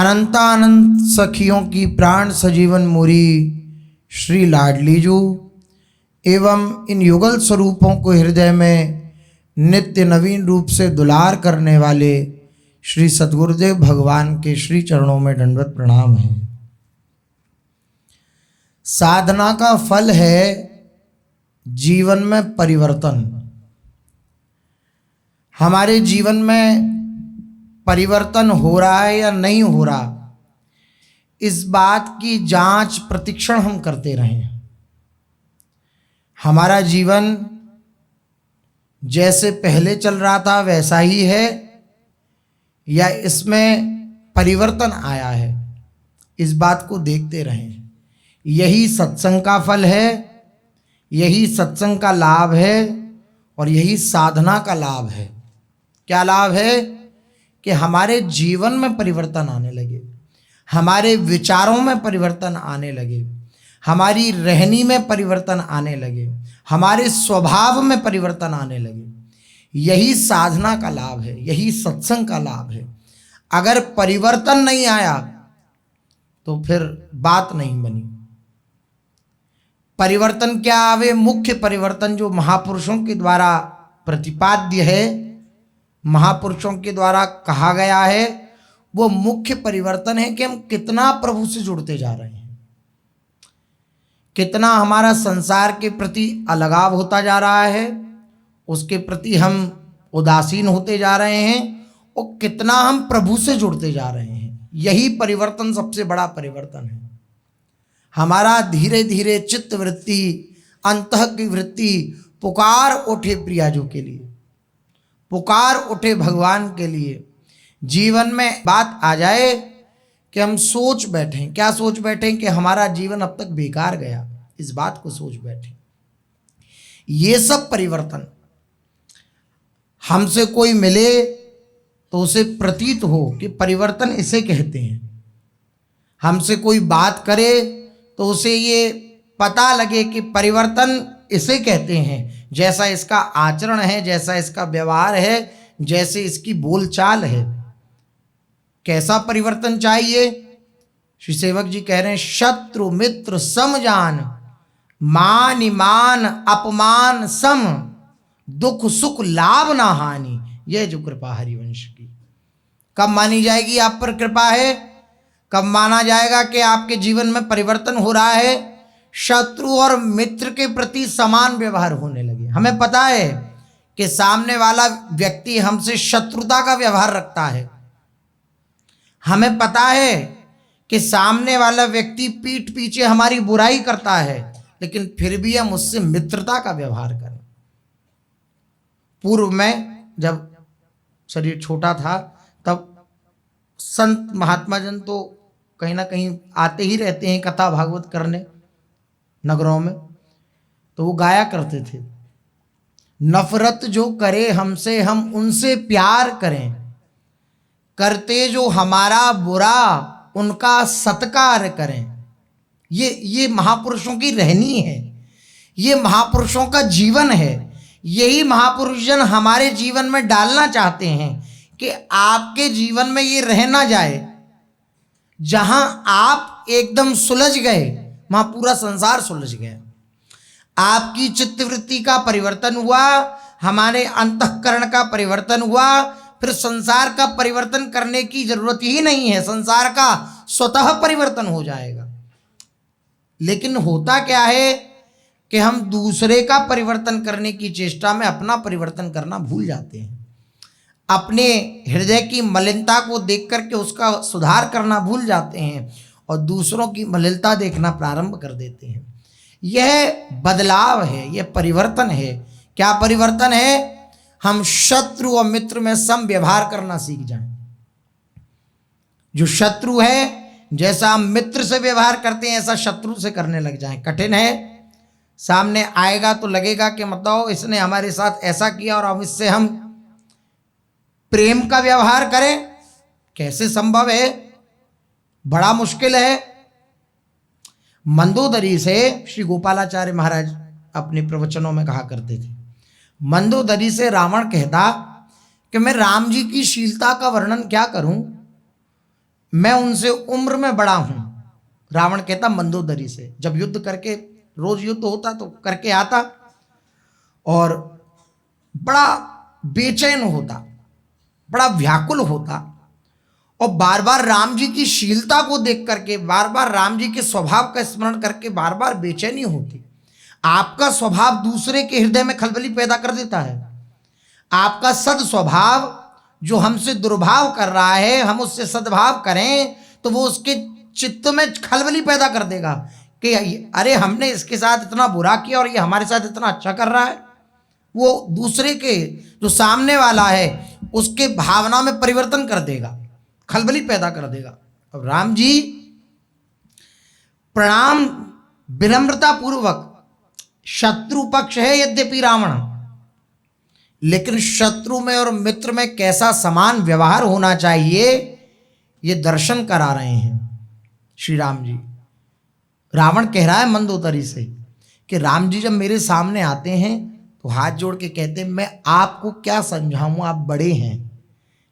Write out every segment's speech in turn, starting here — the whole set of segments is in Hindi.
अनंतानंत सखियों की प्राण सजीवन मुरी श्री लाडलीजू एवं इन युगल स्वरूपों को हृदय में नित्य नवीन रूप से दुलार करने वाले श्री सद्गुरुदेव भगवान के श्री चरणों में दंडवत प्रणाम है। साधना का फल है जीवन में परिवर्तन। हमारे जीवन में परिवर्तन हो रहा है या नहीं हो रहा, इस बात की जांच प्रतिक्षण हम करते रहें। हमारा जीवन जैसे पहले चल रहा था वैसा ही है या इसमें परिवर्तन आया है, इस बात को देखते रहें। यही सत्संग का फल है, यही सत्संग का लाभ है और यही साधना का लाभ है। क्या लाभ है? कि हमारे जीवन में परिवर्तन आने लगे, हमारे विचारों में परिवर्तन आने लगे, हमारी रहनी में परिवर्तन आने लगे, हमारे स्वभाव में परिवर्तन आने लगे। यही साधना का लाभ है, यही सत्संग का लाभ है। अगर परिवर्तन नहीं आया तो फिर बात नहीं बनी। परिवर्तन क्या आवे? मुख्य परिवर्तन जो महापुरुषों के द्वारा प्रतिपाद्य है, महापुरुषों के द्वारा कहा गया है, वो मुख्य परिवर्तन है कि हम कितना प्रभु से जुड़ते जा रहे हैं, कितना हमारा संसार के प्रति अलगाव होता जा रहा है, उसके प्रति हम उदासीन होते जा रहे हैं और कितना हम प्रभु से जुड़ते जा रहे हैं। यही परिवर्तन सबसे बड़ा परिवर्तन है। हमारा धीरे धीरे चित्त वृत्ति, अंतः की वृत्ति पुकार उठे प्रियाजू के लिए, पुकार उठे भगवान के लिए। जीवन में बात आ जाए कि हम सोच बैठें, क्या सोच बैठें? कि हमारा जीवन अब तक बेकार गया, इस बात को सोच बैठें। ये सब परिवर्तन, हमसे कोई मिले तो उसे प्रतीत हो कि परिवर्तन इसे कहते हैं। हमसे कोई बात करे तो उसे ये पता लगे कि परिवर्तन इसे कहते हैं। जैसा इसका आचरण है, जैसा इसका व्यवहार है, जैसे इसकी बोलचाल है। कैसा परिवर्तन चाहिए? श्री सेवक जी कह रहे हैं, शत्रु मित्र समजान, मान ईमान अपमान सम, दुख सुख लाभ ना हानि। यह जो कृपा हरिवंश की कब मानी जाएगी? आप पर कृपा है। कब माना जाएगा कि आपके जीवन में परिवर्तन हो रहा है? शत्रु और मित्र के प्रति समान व्यवहार होने लगे। हमें पता है कि सामने वाला व्यक्ति हमसे शत्रुता का व्यवहार रखता है, हमें पता है कि सामने वाला व्यक्ति पीठ पीछे हमारी बुराई करता है, लेकिन फिर भी हम उससे मित्रता का व्यवहार करें। पूर्व में जब शरीर छोटा था तब संत महात्मा जन तो कहीं ना कहीं आते ही रहते हैं कथा भागवत करने नगरों में, तो वो गाया करते थे, नफरत जो करे हमसे हम उनसे प्यार करें, करते जो हमारा बुरा उनका सत्कार करें। ये महापुरुषों की रहनी है, ये महापुरुषों का जीवन है। यही महापुरुष जन हमारे जीवन में डालना चाहते हैं कि आपके जीवन में ये रह ना जाए। जहां आप एकदम सुलझ गए वहां पूरा संसार सुलझ गया। आपकी चित्तवृत्ति का परिवर्तन हुआ, हमारे अंतःकरण का परिवर्तन हुआ, फिर संसार का परिवर्तन करने की जरूरत ही नहीं है, संसार का स्वतः परिवर्तन हो जाएगा। लेकिन होता क्या है कि हम दूसरे का परिवर्तन करने की चेष्टा में अपना परिवर्तन करना भूल जाते हैं, अपने हृदय की मलिनता को देख करके उसका सुधार करना भूल जाते हैं और दूसरों की मलिनता देखना प्रारंभ कर देते हैं। यह बदलाव है, यह परिवर्तन है। क्या परिवर्तन है? हम शत्रु और मित्र में सम व्यवहार करना सीख जाएं। जो शत्रु है, जैसा हम मित्र से व्यवहार करते हैं ऐसा शत्रु से करने लग जाएं। कठिन है, सामने आएगा तो लगेगा कि मतलब इसने हमारे साथ ऐसा किया और अब इससे हम प्रेम का व्यवहार करें, कैसे संभव है? बड़ा मुश्किल है। मंदोदरी से श्री गोपालाचार्य महाराज अपने प्रवचनों में कहा करते थे, मंदोदरी से रावण कहता कि मैं राम जी की शीलता का वर्णन क्या करूं, मैं उनसे उम्र में बड़ा हूं। रावण कहता मंदोदरी से, जब युद्ध करके, रोज युद्ध होता तो करके आता और बड़ा बेचैन होता, बड़ा व्याकुल होता, और बार बार राम जी की शीलता को देख करके, बार बार राम जी के स्वभाव का स्मरण करके बार बार बेचैनी होती। आपका स्वभाव दूसरे के हृदय में खलबली पैदा कर देता है। आपका सद स्वभाव जो हमसे दुर्भाव कर रहा है, हम उससे सद्भाव करें तो वो उसके चित्त में खलबली पैदा कर देगा कि अरे हमने इसके साथ इतना बुरा किया और ये हमारे साथ इतना अच्छा कर रहा है। वो दूसरे के, जो सामने वाला है, उसके भावना में परिवर्तन कर देगा, खलबली पैदा कर देगा। अब राम जी प्रणाम विनम्रता पूर्वक, शत्रु पक्ष है यद्यपि रावण, लेकिन शत्रु में और मित्र में कैसा समान व्यवहार होना चाहिए ये दर्शन करा रहे हैं श्री राम जी। रावण कह रहा है मंदोदरी से कि राम जी जब मेरे सामने आते हैं तो हाथ जोड़ के कहते हैं मैं आपको क्या समझाऊं, आप बड़े हैं,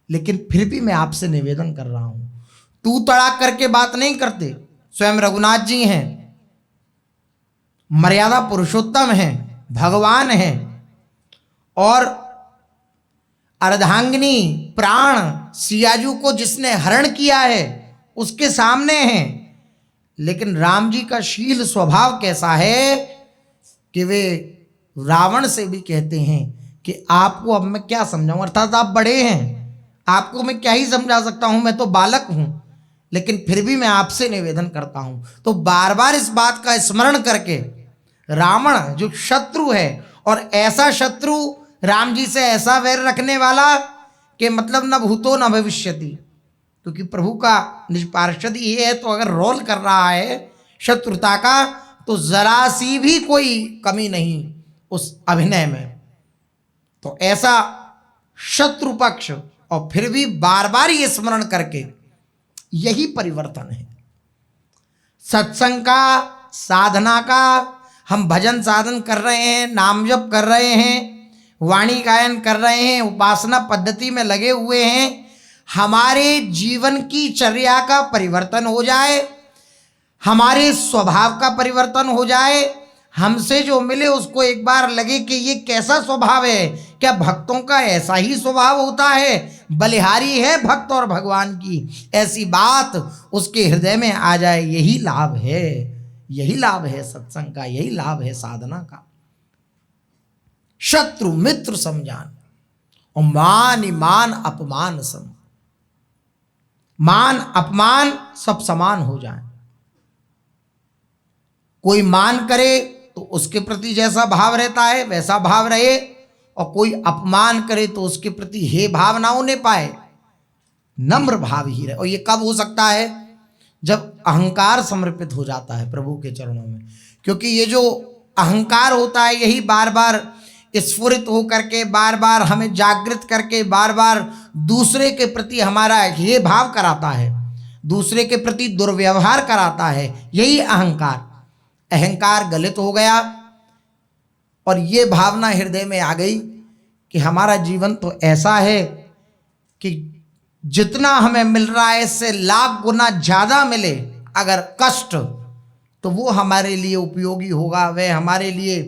लेकिन फिर भी मैं आपसे निवेदन कर रहा हूं। तू तड़ाक करके बात नहीं करते। स्वयं रघुनाथ जी हैं, मर्यादा पुरुषोत्तम हैं, भगवान हैं, और अर्धांगिनी प्राण सियाजू को जिसने हरण किया है उसके सामने हैं, लेकिन राम जी का शील स्वभाव कैसा है कि वे रावण से भी कहते हैं कि आपको अब मैं क्या समझाऊं, अर्थात आप बड़े हैं, आपको मैं क्या ही समझा सकता हूं, मैं तो बालक हूं, लेकिन फिर भी मैं आपसे निवेदन करता हूं। तो बार बार इस बात का स्मरण करके रावण जो शत्रु है, और ऐसा शत्रु राम जी से ऐसा वैर रखने वाला कि मतलब न भूतो न भविष्यति, क्योंकि प्रभु का निज पार्षद ही है, तो अगर रोल कर रहा है शत्रुता का तो जरा सी भी कोई कमी नहीं उस अभिनय में। तो ऐसा शत्रु पक्ष, और फिर भी बार बार ये स्मरण करके, यही परिवर्तन है सत्संग का, साधना का। हम भजन साधन कर रहे हैं, नाम जप कर रहे हैं, वाणी गायन कर रहे हैं, उपासना पद्धति में लगे हुए हैं, हमारे जीवन की चर्या का परिवर्तन हो जाए, हमारे स्वभाव का परिवर्तन हो जाए, हमसे जो मिले उसको एक बार लगे कि ये कैसा स्वभाव है, क्या भक्तों का ऐसा ही स्वभाव होता है, बलिहारी है भक्त और भगवान की, ऐसी बात उसके हृदय में आ जाए। यही लाभ है, यही लाभ है सत्संग का, यही लाभ है साधना का। शत्रु मित्र समझान, और मान ईमान अपमान सम, मान अपमान सब समान हो जाए। कोई मान करे तो उसके प्रति जैसा भाव रहता है वैसा भाव रहे, और कोई अपमान करे तो उसके प्रति हे भाव ना होने पाए, नम्र भाव ही रहे। और ये कब हो सकता है? जब अहंकार समर्पित हो जाता है प्रभु के चरणों में, क्योंकि ये जो अहंकार होता है यही बार बार स्फुरित हो करके, बार बार हमें जागृत करके, बार बार दूसरे के प्रति हमारा हे भाव कराता है, दूसरे के प्रति दुर्व्यवहार कराता है। यही अहंकार, अहंकार गलित हो गया और ये भावना हृदय में आ गई कि हमारा जीवन तो ऐसा है कि जितना हमें मिल रहा है इससे लाख गुना ज्यादा मिले अगर कष्ट, तो वो हमारे लिए उपयोगी होगा, वह हमारे लिए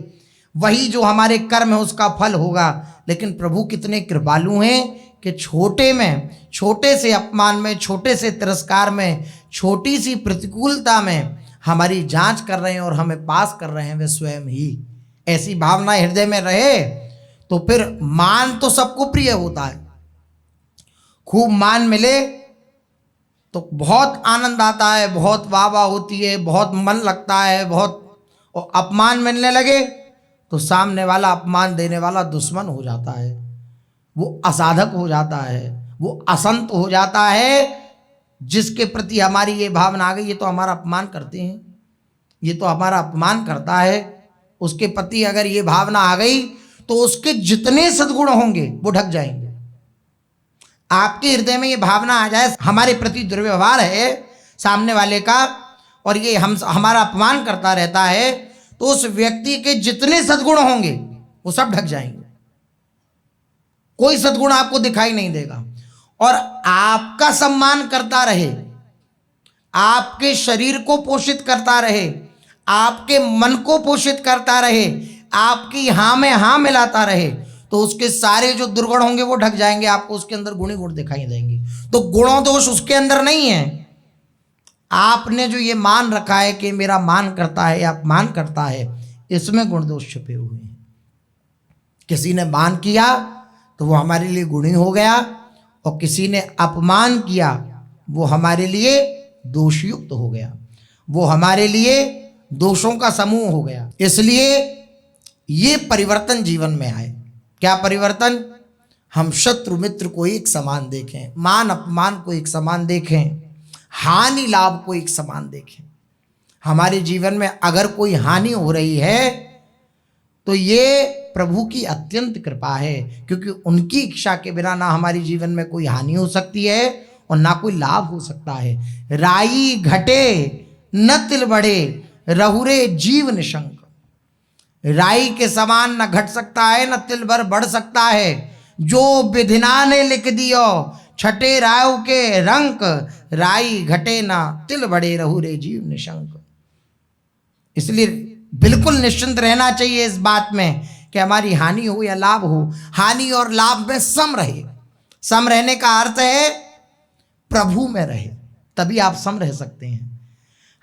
वही जो हमारे कर्म है उसका फल होगा। लेकिन प्रभु कितने कृपालु हैं कि छोटे में, छोटे से अपमान में, छोटे से तिरस्कार में, छोटी सी प्रतिकूलता में हमारी जांच कर रहे हैं और हमें पास कर रहे हैं वे स्वयं ही। ऐसी भावना हृदय में रहे तो फिर मान तो सबको प्रिय होता है, खूब मान मिले तो बहुत आनंद आता है, बहुत वाह वाह होती है, बहुत मन लगता है, बहुत। और अपमान मिलने लगे तो सामने वाला, अपमान देने वाला दुश्मन हो जाता है, वो असाधक हो जाता है, वो असंत हो जाता है। जिसके प्रति हमारी ये भावना आ गई ये तो हमारा अपमान करते हैं, ये तो हमारा अपमान करता है, उसके प्रति अगर ये भावना आ गई तो उसके जितने सद्गुण होंगे वो ढक जाएंगे। आपके हृदय में ये भावना आ जाए हमारे प्रति दुर्व्यवहार है सामने वाले का और ये हमारा अपमान करता रहता है, तो उस व्यक्ति के जितने सद्गुण होंगे वो सब ढक जाएंगे, कोई सद्गुण आपको दिखाई नहीं देगा। और आपका सम्मान करता रहे आपके शरीर को पोषित करता रहे, आपके मन को पोषित करता रहे, आपकी हाँ में हाँ मिलाता रहे, तो उसके सारे जो दुर्गुण होंगे वो ढक जाएंगे, आपको उसके अंदर गुण ही गुण दिखाई देंगे। तो गुणों दोष उसके अंदर नहीं है। आपने जो ये मान रखा है कि मेरा मान करता है या अपमान करता है, इसमें गुण दोष छिपे हुए हैं। किसी ने मान किया तो वो हमारे लिए गुणी हो गया, और किसी ने अपमान किया वो हमारे लिए दोषयुक्त हो गया, वो हमारे लिए दोषों का समूह हो गया। इसलिए ये परिवर्तन जीवन में आए। क्या परिवर्तन? हम शत्रु मित्र को एक समान देखें, मान अपमान को एक समान देखें, हानि लाभ को एक समान देखें। हमारे जीवन में अगर कोई हानि हो रही है तो ये प्रभु की अत्यंत कृपा है, क्योंकि उनकी इच्छा के बिना ना हमारे जीवन में कोई हानि हो सकती है और ना कोई लाभ हो सकता है। राई घटे न तिल बढ़े, रहुरे जीव निशंक। राई के समान न घट सकता है न तिल भर बढ़ सकता है। जो विधिना ने लिख दियो छठे राव के रंक, राई घटे ना तिल बढ़े, रहुरे जीव निशंक। इसलिए बिल्कुल निश्चिंत रहना चाहिए इस बात में कि हमारी हानि हो या लाभ हो, हानि और लाभ में सम रहे। सम रहने का अर्थ है प्रभु में रहे, तभी आप सम रह सकते हैं।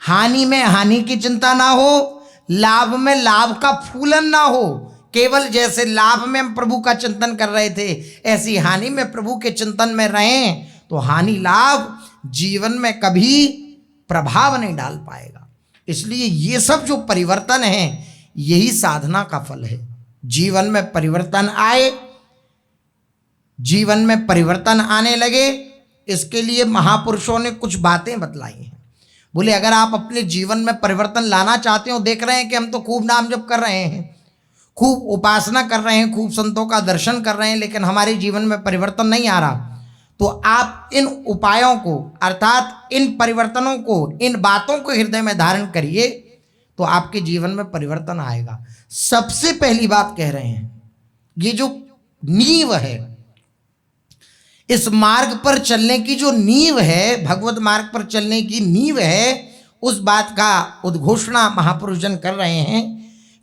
हानि में हानि की चिंता ना हो, लाभ में लाभ का फूलन ना हो। केवल जैसे लाभ में हम प्रभु का चिंतन कर रहे थे, ऐसी हानि में प्रभु के चिंतन में रहें तो हानि लाभ जीवन में कभी प्रभाव नहीं डाल पाएगा। इसलिए ये सब जो परिवर्तन है यही साधना का फल है। जीवन में परिवर्तन आए, जीवन में परिवर्तन आने लगे, इसके लिए महापुरुषों ने कुछ बातें बतलाई हैं। बोले अगर आप अपने जीवन में परिवर्तन लाना चाहते हो, देख रहे हैं कि हम तो खूब नाम जप कर रहे हैं, खूब उपासना कर रहे हैं, खूब संतों का दर्शन कर रहे हैं, लेकिन हमारे जीवन में परिवर्तन नहीं आ रहा, तो आप इन उपायों को अर्थात इन परिवर्तनों को, इन बातों को हृदय में धारण करिए तो आपके जीवन में परिवर्तन आएगा। सबसे पहली बात कह रहे हैं, ये जो नींव है, इस मार्ग पर चलने की जो नींव है, भगवत मार्ग पर चलने की नींव है, उस बात का उद्घोषणा महापुरुष जन कर रहे हैं।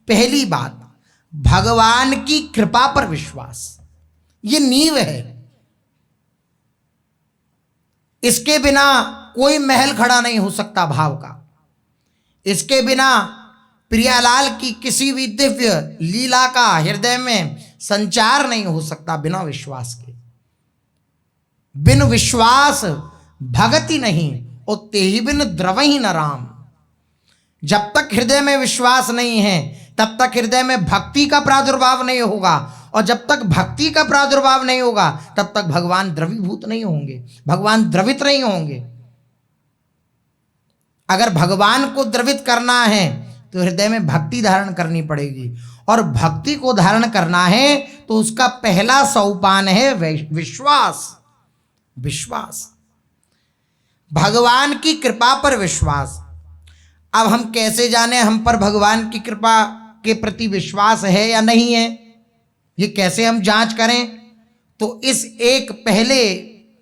पहली बात, भगवान की कृपा पर विश्वास, ये नींव है। इसके बिना कोई महल खड़ा नहीं हो सकता भाव का। इसके बिना प्रियालाल की किसी भी दिव्य लीला का हृदय में संचार नहीं हो सकता बिना विश्वास के। बिन विश्वास भगति नहीं, और तेहि बिन द्रवहि न राम। जब तक हृदय में विश्वास नहीं है तब तक हृदय में भक्ति का प्रादुर्भाव नहीं होगा, और जब तक भक्ति का प्रादुर्भाव नहीं होगा तब तक भगवान द्रवीभूत नहीं होंगे, भगवान द्रवित नहीं होंगे। अगर भगवान को द्रवित करना है तो हृदय में भक्ति धारण करनी पड़ेगी, और भक्ति को धारण करना है तो उसका पहला सोपान है विश्वास। विश्वास, भगवान की कृपा पर विश्वास। अब हम कैसे जाने हम पर भगवान की कृपा के प्रति विश्वास है या नहीं है, ये कैसे हम जांच करें? तो इस एक पहले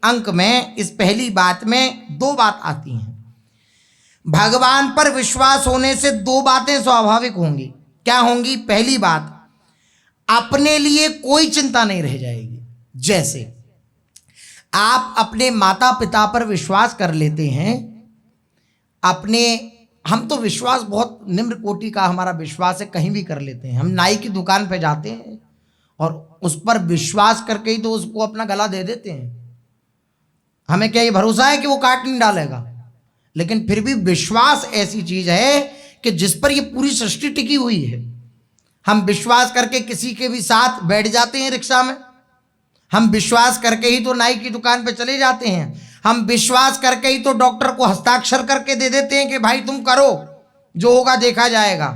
अंक में, इस पहली बात में दो बात आती हैं। भगवान पर विश्वास होने से दो बातें स्वाभाविक होंगी। क्या होंगी? पहली बात, अपने लिए कोई चिंता नहीं रह जाएगी। जैसे आप अपने माता पिता पर विश्वास कर लेते हैं, हम तो विश्वास बहुत निम्न कोटि का हमारा विश्वास है, कहीं भी कर लेते हैं। हम नाई की दुकान पे जाते हैं और उस पर विश्वास करके ही तो उसको अपना गला दे देते हैं। हमें क्या ये भरोसा है कि वो काट नहीं डालेगा? लेकिन फिर भी विश्वास ऐसी चीज है कि जिस पर ये पूरी सृष्टि टिकी हुई है। हम विश्वास करके किसी के भी साथ बैठ जाते हैं रिक्शा में, हम विश्वास करके ही तो नाई की दुकान पे चले जाते हैं, हम विश्वास करके ही तो डॉक्टर को हस्ताक्षर करके दे देते हैं कि भाई तुम करो, जो होगा देखा जाएगा।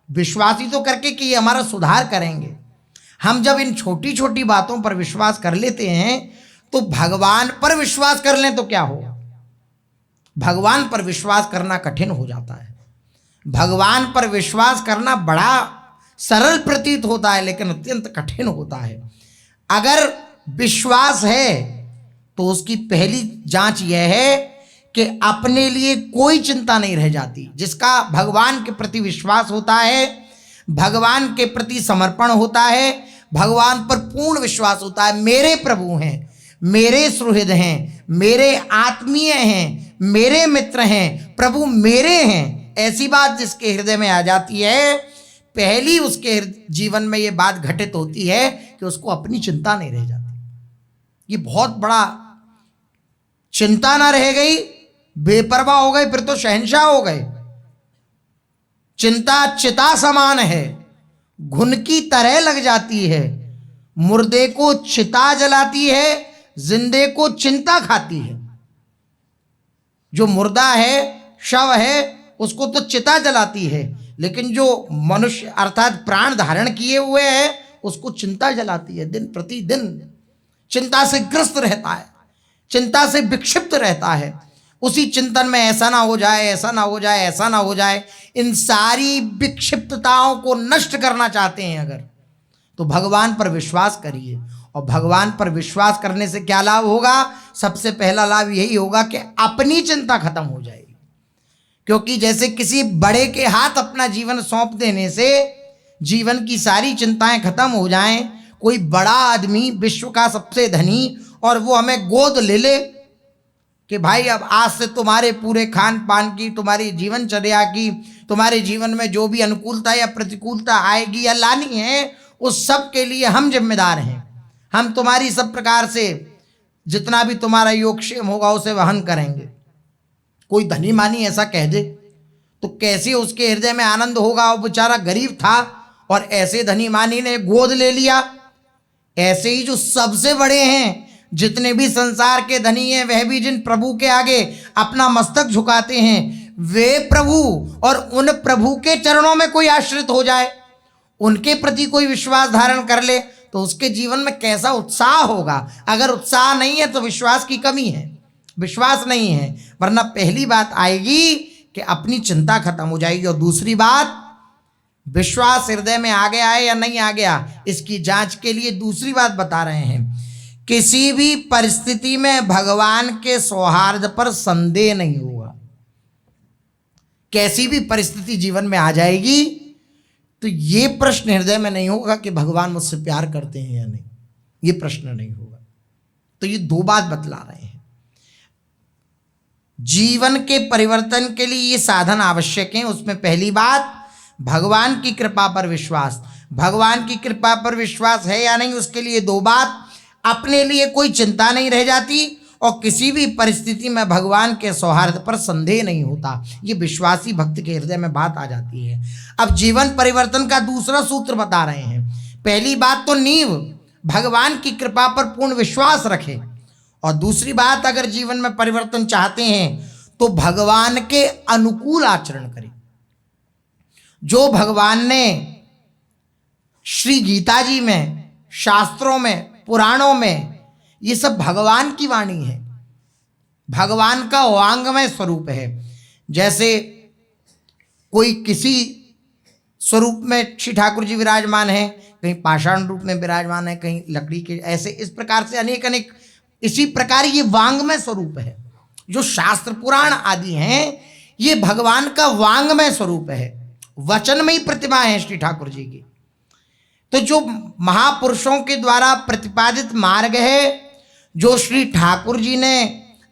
विश्वास ही तो करके कि ये हमारा सुधार करेंगे। हम जब इन छोटी छोटी बातों पर विश्वास कर लेते हैं तो भगवान पर विश्वास कर लें तो क्या होगा? भगवान पर विश्वास करना कठिन हो जाता है। भगवान पर विश्वास करना बड़ा सरल प्रतीत होता है लेकिन अत्यंत कठिन होता है। अगर विश्वास है तो उसकी पहली जांच यह है कि अपने लिए कोई चिंता नहीं रह जाती। जिसका भगवान के प्रति विश्वास होता है, भगवान के प्रति समर्पण होता है, भगवान पर पूर्ण विश्वास होता है, मेरे प्रभु हैं, मेरे सुहृद हैं, मेरे आत्मीय हैं, मेरे मित्र हैं, प्रभु मेरे हैं, ऐसी बात जिसके हृदय में आ जाती है, पहली उसके जीवन में ये बात घटित होती है कि उसको अपनी चिंता नहीं रह जाती। ये बहुत बड़ा, चिंता ना रह गई, बेपरवाह हो गए, फिर तो शहंशाह हो गए। चिंता चिता समान है, घुन की तरह लग जाती है, मुर्दे को चिता जलाती है, जिंदे को चिंता खाती है। जो मुर्दा है, शव है, उसको तो चिता जलाती है, लेकिन जो मनुष्य अर्थात प्राण धारण किए हुए है उसको चिंता जलाती है। दिन प्रतिदिन चिंता से ग्रस्त रहता है, चिंता से विक्षिप्त रहता है। उसी चिंतन में ऐसा ना हो जाए, ऐसा ना हो जाए, ऐसा ना हो जाए। इन सारी विक्षिप्तताओं को नष्ट करना चाहते हैं अगर, तो भगवान पर विश्वास करिए। और भगवान पर विश्वास करने से क्या लाभ होगा? सबसे पहला लाभ यही होगा कि अपनी चिंता खत्म हो जाएगी। क्योंकि जैसे किसी बड़े के हाथ अपना जीवन सौंप देने से जीवन की सारी चिंताएं खत्म हो जाएं। कोई बड़ा आदमी, विश्व का सबसे धनी, और वो हमें गोद ले ले कि भाई अब आज से तुम्हारे पूरे खान पान की, तुम्हारी जीवनचर्या की, तुम्हारे जीवन में जो भी अनुकूलता या प्रतिकूलता आएगी या लानी है, उस सब के लिए हम जिम्मेदार हैं। हम तुम्हारी सब प्रकार से जितना भी तुम्हारा योगक्षेम होगा उसे वहन करेंगे। कोई धनी मानी ऐसा कह दे तो कैसे उसके हृदय में आनंद होगा? वो बेचारा गरीब था और ऐसे धनी मानी ने गोद ले लिया। ऐसे ही जो सबसे बड़े हैं, जितने भी संसार के धनी हैं, वह भी जिन प्रभु के आगे अपना मस्तक झुकाते हैं, वे प्रभु, और उन प्रभु के चरणों में कोई आश्रित हो जाए, उनके प्रति कोई विश्वास धारण कर ले, तो उसके जीवन में कैसा उत्साह होगा। अगर उत्साह नहीं है तो विश्वास की कमी है, विश्वास नहीं है। वरना पहली बात आएगी कि अपनी चिंता खत्म हो जाएगी, और दूसरी बात, विश्वास हृदय में आ गया है या नहीं आ गया, इसकी जांच के लिए दूसरी बात बता रहे हैं। किसी भी परिस्थिति में भगवान के सौहार्द पर संदेह नहीं होगा। कैसी भी परिस्थिति जीवन में आ जाएगी तो ये प्रश्न हृदय में नहीं होगा कि भगवान मुझसे प्यार करते हैं या नहीं, ये प्रश्न नहीं होगा। तो ये दो बात बतला रहे हैं। जीवन के परिवर्तन के लिए ये साधन आवश्यक हैं। उसमें पहली बात, भगवान की कृपा पर विश्वास। भगवान की कृपा पर विश्वास है या नहीं, उसके लिए दो बात, अपने लिए कोई चिंता नहीं रह जाती, और किसी भी परिस्थिति में भगवान के सौहार्द पर संदेह नहीं होता। ये विश्वासी भक्त के हृदय में बात आ जाती है। अब जीवन परिवर्तन का दूसरा सूत्र बता रहे हैं। पहली बात तो नींव, भगवान की कृपा पर पूर्ण विश्वास रखें, और दूसरी बात, अगर जीवन में परिवर्तन चाहते हैं तो भगवान के अनुकूल आचरण करें। जो भगवान ने श्री गीता जी में, शास्त्रों में, पुराणों में, ये सब भगवान की वाणी है, भगवान का वांगमय स्वरूप है। जैसे कोई किसी स्वरूप में श्री ठाकुर जी विराजमान है, कहीं पाषाण रूप में विराजमान है, कहीं लकड़ी के, ऐसे इस प्रकार से अनेक अनेक, इसी प्रकार ये वांगमय स्वरूप है। जो शास्त्र पुराण आदि हैं, ये भगवान का वांगमय स्वरूप है, वचनमयी प्रतिमा है श्री ठाकुर जी की। तो जो महापुरुषों के द्वारा प्रतिपादित मार्ग है, जो श्री ठाकुर जी ने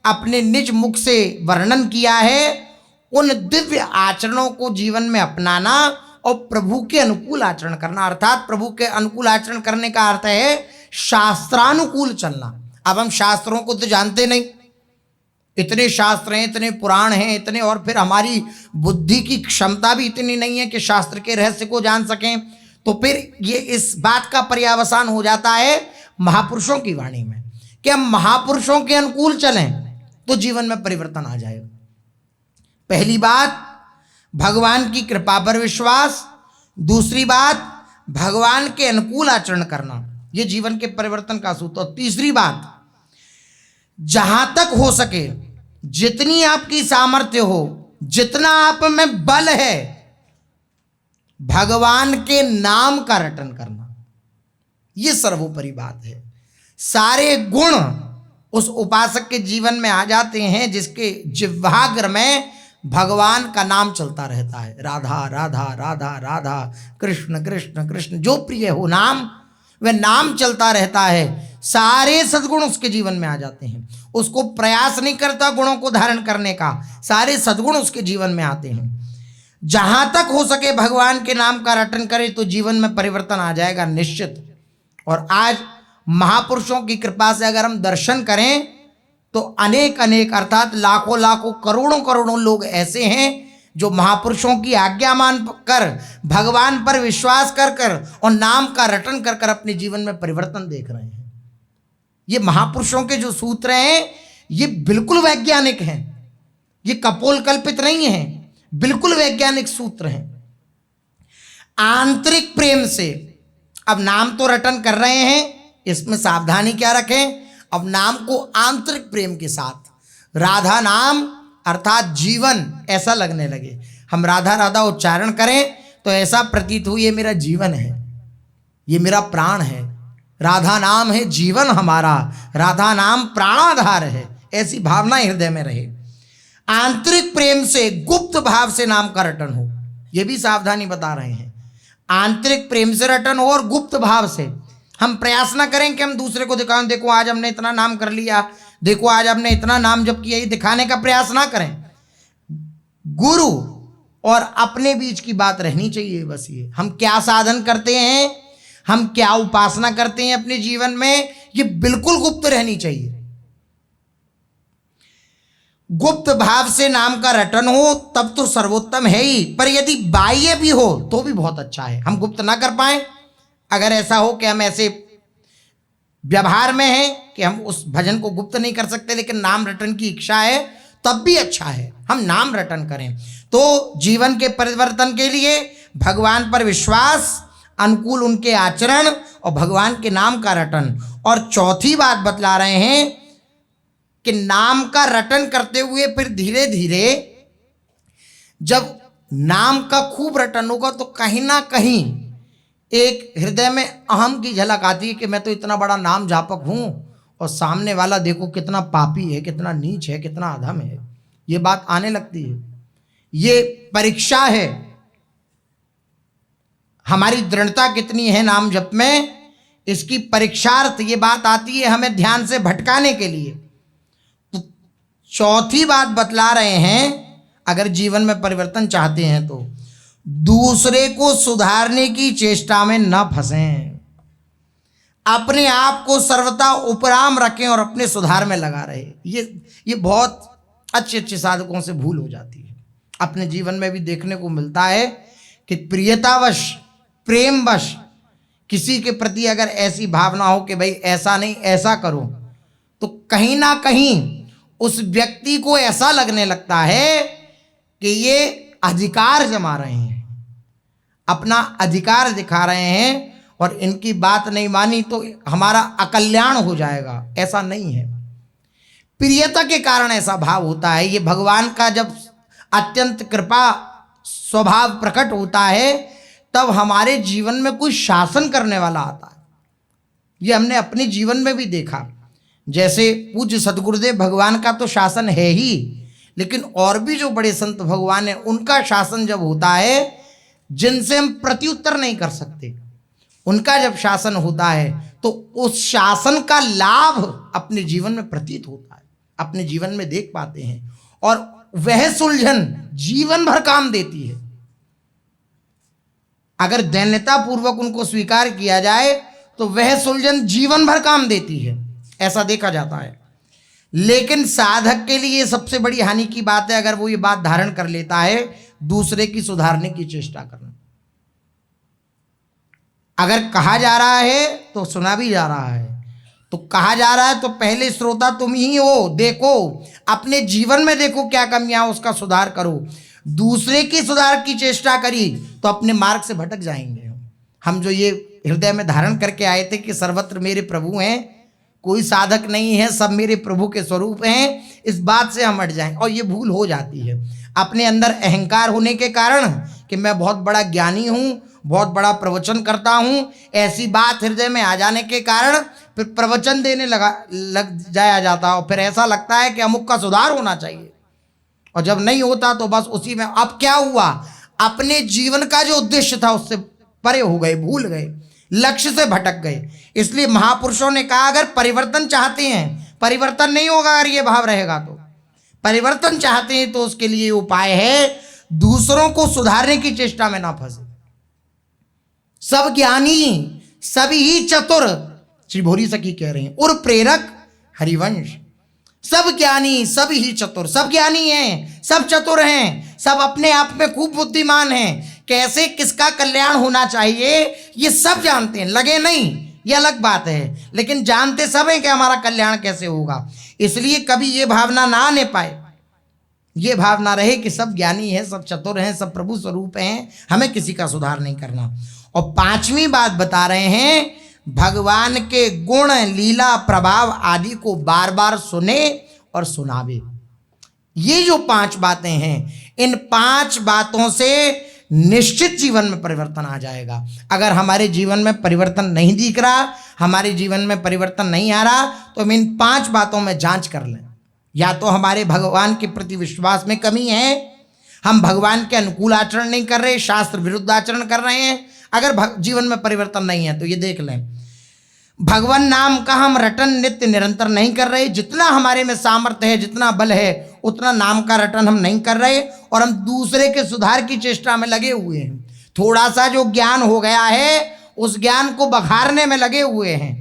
अपने निज मुख से वर्णन किया है, उन दिव्य आचरणों को जीवन में अपनाना और प्रभु के अनुकूल आचरण करना। अर्थात प्रभु के अनुकूल आचरण करने का अर्थ है शास्त्रानुकूल चलना। अब हम शास्त्रों को तो जानते नहीं, इतने शास्त्र हैं, इतने पुराण हैं, इतने, और फिर हमारी बुद्धि की क्षमता भी इतनी नहीं है कि शास्त्र के रहस्य को जान सकें। तो फिर ये इस बात का पर्यावसान हो जाता है महापुरुषों की वाणी में कि हम महापुरुषों के अनुकूल चलें तो जीवन में परिवर्तन आ जाएगा। पहली बात, भगवान की कृपा पर विश्वास। दूसरी बात, भगवान के अनुकूल आचरण करना, ये जीवन के परिवर्तन का सूत्र। और तीसरी बात, जहां तक हो सके, जितनी आपकी सामर्थ्य हो, जितना आप में बल है, भगवान के नाम का रटन करना, ये सर्वोपरि बात है। सारे गुण उस उपासक के जीवन में आ जाते हैं जिसके जिह्वाग्र में भगवान का नाम चलता रहता है। राधा राधा राधा राधा, कृष्ण कृष्ण कृष्ण, जो प्रिय हो नाम, वह नाम चलता रहता है। सारे सद्गुण उसके जीवन में आ जाते हैं। उसको प्रयास नहीं करता गुणों को धारण करने का, सारे सद्गुण उसके जीवन में आते हैं। जहां तक हो सके भगवान के नाम का रटन करे तो जीवन में परिवर्तन आ जाएगा निश्चित। और आज महापुरुषों की कृपा से अगर हम दर्शन करें तो अनेक अनेक अर्थात लाखों लाखों करोड़ों करोड़ों लोग ऐसे हैं जो महापुरुषों की आज्ञा मान कर, भगवान पर विश्वास कर कर और नाम का रटन कर कर अपने जीवन में परिवर्तन देख रहे हैं। ये महापुरुषों के जो सूत्र हैं ये बिल्कुल वैज्ञानिक हैं, ये कपोल कल्पित नहीं है, बिल्कुल वैज्ञानिक सूत्र हैं। आंतरिक प्रेम से, अब नाम तो रटन कर रहे हैं, इसमें सावधानी क्या रखें, अब नाम को आंतरिक प्रेम के साथ, राधा नाम अर्थात जीवन ऐसा लगने लगे। हम राधा राधा उच्चारण करें तो ऐसा प्रतीत हो ये मेरा जीवन है, ये मेरा प्राण है, राधा नाम है जीवन हमारा, राधा नाम प्राणाधार है, ऐसी भावना हृदय में रहे। आंतरिक प्रेम से, गुप्त भाव से नाम का रटन हो, ये भी सावधानी बता रहे हैं। आंतरिक प्रेम से रटन हो और गुप्त भाव से। हम प्रयास ना करें कि हम दूसरे को दिखाएं, देखो आज हमने इतना नाम कर लिया, देखो आज हमने इतना नाम जप किया, ये दिखाने का प्रयास ना करें। गुरु और अपने बीच की बात रहनी चाहिए बस। ये हम क्या साधन करते हैं, हम क्या उपासना करते हैं अपने जीवन में, ये बिल्कुल गुप्त रहनी चाहिए। गुप्त भाव से नाम का रटन हो तब तो सर्वोत्तम है ही, पर यदि बाह्य भी हो तो भी बहुत अच्छा है। हम गुप्त ना कर पाए, अगर ऐसा हो कि हम ऐसे व्यवहार में हैं कि हम उस भजन को गुप्त नहीं कर सकते लेकिन नाम रटन की इच्छा है, तब भी अच्छा है हम नाम रटन करें। तो जीवन के परिवर्तन के लिए भगवान पर विश्वास, अनुकूल उनके आचरण और भगवान के नाम का रटन। और चौथी बात बतला रहे हैं कि नाम का रटन करते हुए फिर धीरे धीरे जब नाम का खूब रटन होगा तो कहीं ना कहीं एक हृदय में अहम की झलक आती है कि मैं तो इतना बड़ा नाम जापक हूं और सामने वाला देखो कितना पापी है, कितना नीच है, कितना अधम है। ये बात आने लगती है। ये परीक्षा है हमारी दृढ़ता कितनी है नाम जप में, इसकी परीक्षार्थ ये बात आती है हमें ध्यान से भटकाने के लिए। तो चौथी बात बतला रहे हैं, अगर जीवन में परिवर्तन चाहते हैं तो दूसरे को सुधारने की चेष्टा में न फंसें, अपने आप को सर्वथा उपराम रखें और अपने सुधार में लगा रहे। ये बहुत अच्छे अच्छे साधकों से भूल हो जाती है। अपने जीवन में भी देखने को मिलता है कि प्रियतावश, प्रेमवश किसी के प्रति अगर ऐसी भावना हो कि भाई ऐसा नहीं ऐसा करो, तो कहीं ना कहीं उस व्यक्ति को ऐसा लगने लगता है कि ये अधिकार जमा रहे हैं, अपना अधिकार दिखा रहे हैं और इनकी बात नहीं मानी तो हमारा अकल्याण हो जाएगा। ऐसा नहीं है। प्रियता के कारण ऐसा भाव होता है। ये भगवान का जब अत्यंत कृपा स्वभाव प्रकट होता है तब हमारे जीवन में कोई शासन करने वाला आता है। ये हमने अपने जीवन में भी देखा। जैसे पूज्य सदगुरुदेव भगवान का तो शासन है ही, लेकिन और भी जो बड़े संत भगवान हैं उनका शासन जब होता है जिनसे हम प्रत्युत्तर नहीं कर सकते, उनका जब शासन होता है तो उस शासन का लाभ अपने जीवन में प्रतीत होता है, अपने जीवन में देख पाते हैं और वह सुलझन जीवन भर काम देती है। अगर दैन्यता पूर्वक उनको स्वीकार किया जाए तो वह सुलझन जीवन भर काम देती है, ऐसा देखा जाता है। लेकिन साधक के लिए सबसे बड़ी हानि की बात है अगर वो ये बात धारण कर लेता है दूसरे की सुधारने की चेष्टा करना। अगर कहा जा रहा है तो सुना भी जा रहा है, तो कहा जा रहा है तो पहले श्रोता तुम ही हो। देखो अपने जीवन में देखो क्या कमियां, उसका सुधार करो। दूसरे की सुधार की चेष्टा करी तो अपने मार्ग से भटक जाएंगे। हम जो ये हृदय में धारण करके आए थे कि सर्वत्र मेरे प्रभु हैं, कोई साधक नहीं है, सब मेरे प्रभु के स्वरूप हैं, इस बात से हम हट जाएं। और ये भूल हो जाती है अपने अंदर अहंकार होने के कारण कि मैं बहुत बड़ा ज्ञानी हूँ, बहुत बड़ा प्रवचन करता हूँ, ऐसी बात हृदय में आ जाने के कारण फिर प्रवचन देने लग जाया जाता है और फिर ऐसा लगता है कि अमुक का सुधार होना चाहिए, और जब नहीं होता तो बस उसी में अब क्या हुआ, अपने जीवन का जो उद्देश्य था उससे परे हो गए, भूल गए, लक्ष्य से भटक गए। इसलिए महापुरुषों ने कहा अगर परिवर्तन चाहते हैं, परिवर्तन नहीं होगा अगर ये भाव रहेगा तो, परिवर्तन चाहते हैं तो उसके लिए उपाय है दूसरों को सुधारने की चेष्टा में ना फंसे। सब ज्ञानी सभी ही चतुर, श्री भोरी सखी कह रहे हैं, और प्रेरक हरिवंश। सब ज्ञानी सब ही चतुर, सब ज्ञानी हैं, सब चतुर हैं, सब अपने आप में खूब बुद्धिमान हैं, कैसे किसका कल्याण होना चाहिए ये सब जानते हैं, लगे नहीं ये अलग बात है, लेकिन जानते सब हैं कि हमारा कल्याण कैसे होगा। इसलिए कभी ये भावना ना आने पाए, ये भावना रहे कि सब ज्ञानी हैं, सब चतुर हैं, सब प्रभु स्वरूप हैं, हमें किसी का सुधार नहीं करना। और पांचवी बात बता रहे हैं, भगवान के गुण लीला प्रभाव आदि को बार बार सुने और सुनावे। ये जो 5 बातें हैं, इन 5 बातों से निश्चित जीवन में परिवर्तन आ जाएगा। अगर हमारे जीवन में परिवर्तन नहीं दिख रहा, हमारे जीवन में परिवर्तन नहीं आ रहा, तो हम इन 5 बातों में जांच कर लें। या तो हमारे भगवान के प्रति विश्वास में कमी है, हम भगवान के अनुकूल आचरण नहीं कर रहे, शास्त्र विरुद्ध आचरण कर रहे हैं। अगर जीवन में परिवर्तन नहीं है तो ये देख लें, भगवान नाम का हम रटन नित्य निरंतर नहीं कर रहे, जितना हमारे में सामर्थ्य है, जितना बल है, उतना नाम का रटन हम नहीं कर रहे, और हम दूसरे के सुधार की चेष्टा में लगे हुए हैं। थोड़ा सा जो ज्ञान हो गया है उस ज्ञान को बखारने में लगे हुए हैं।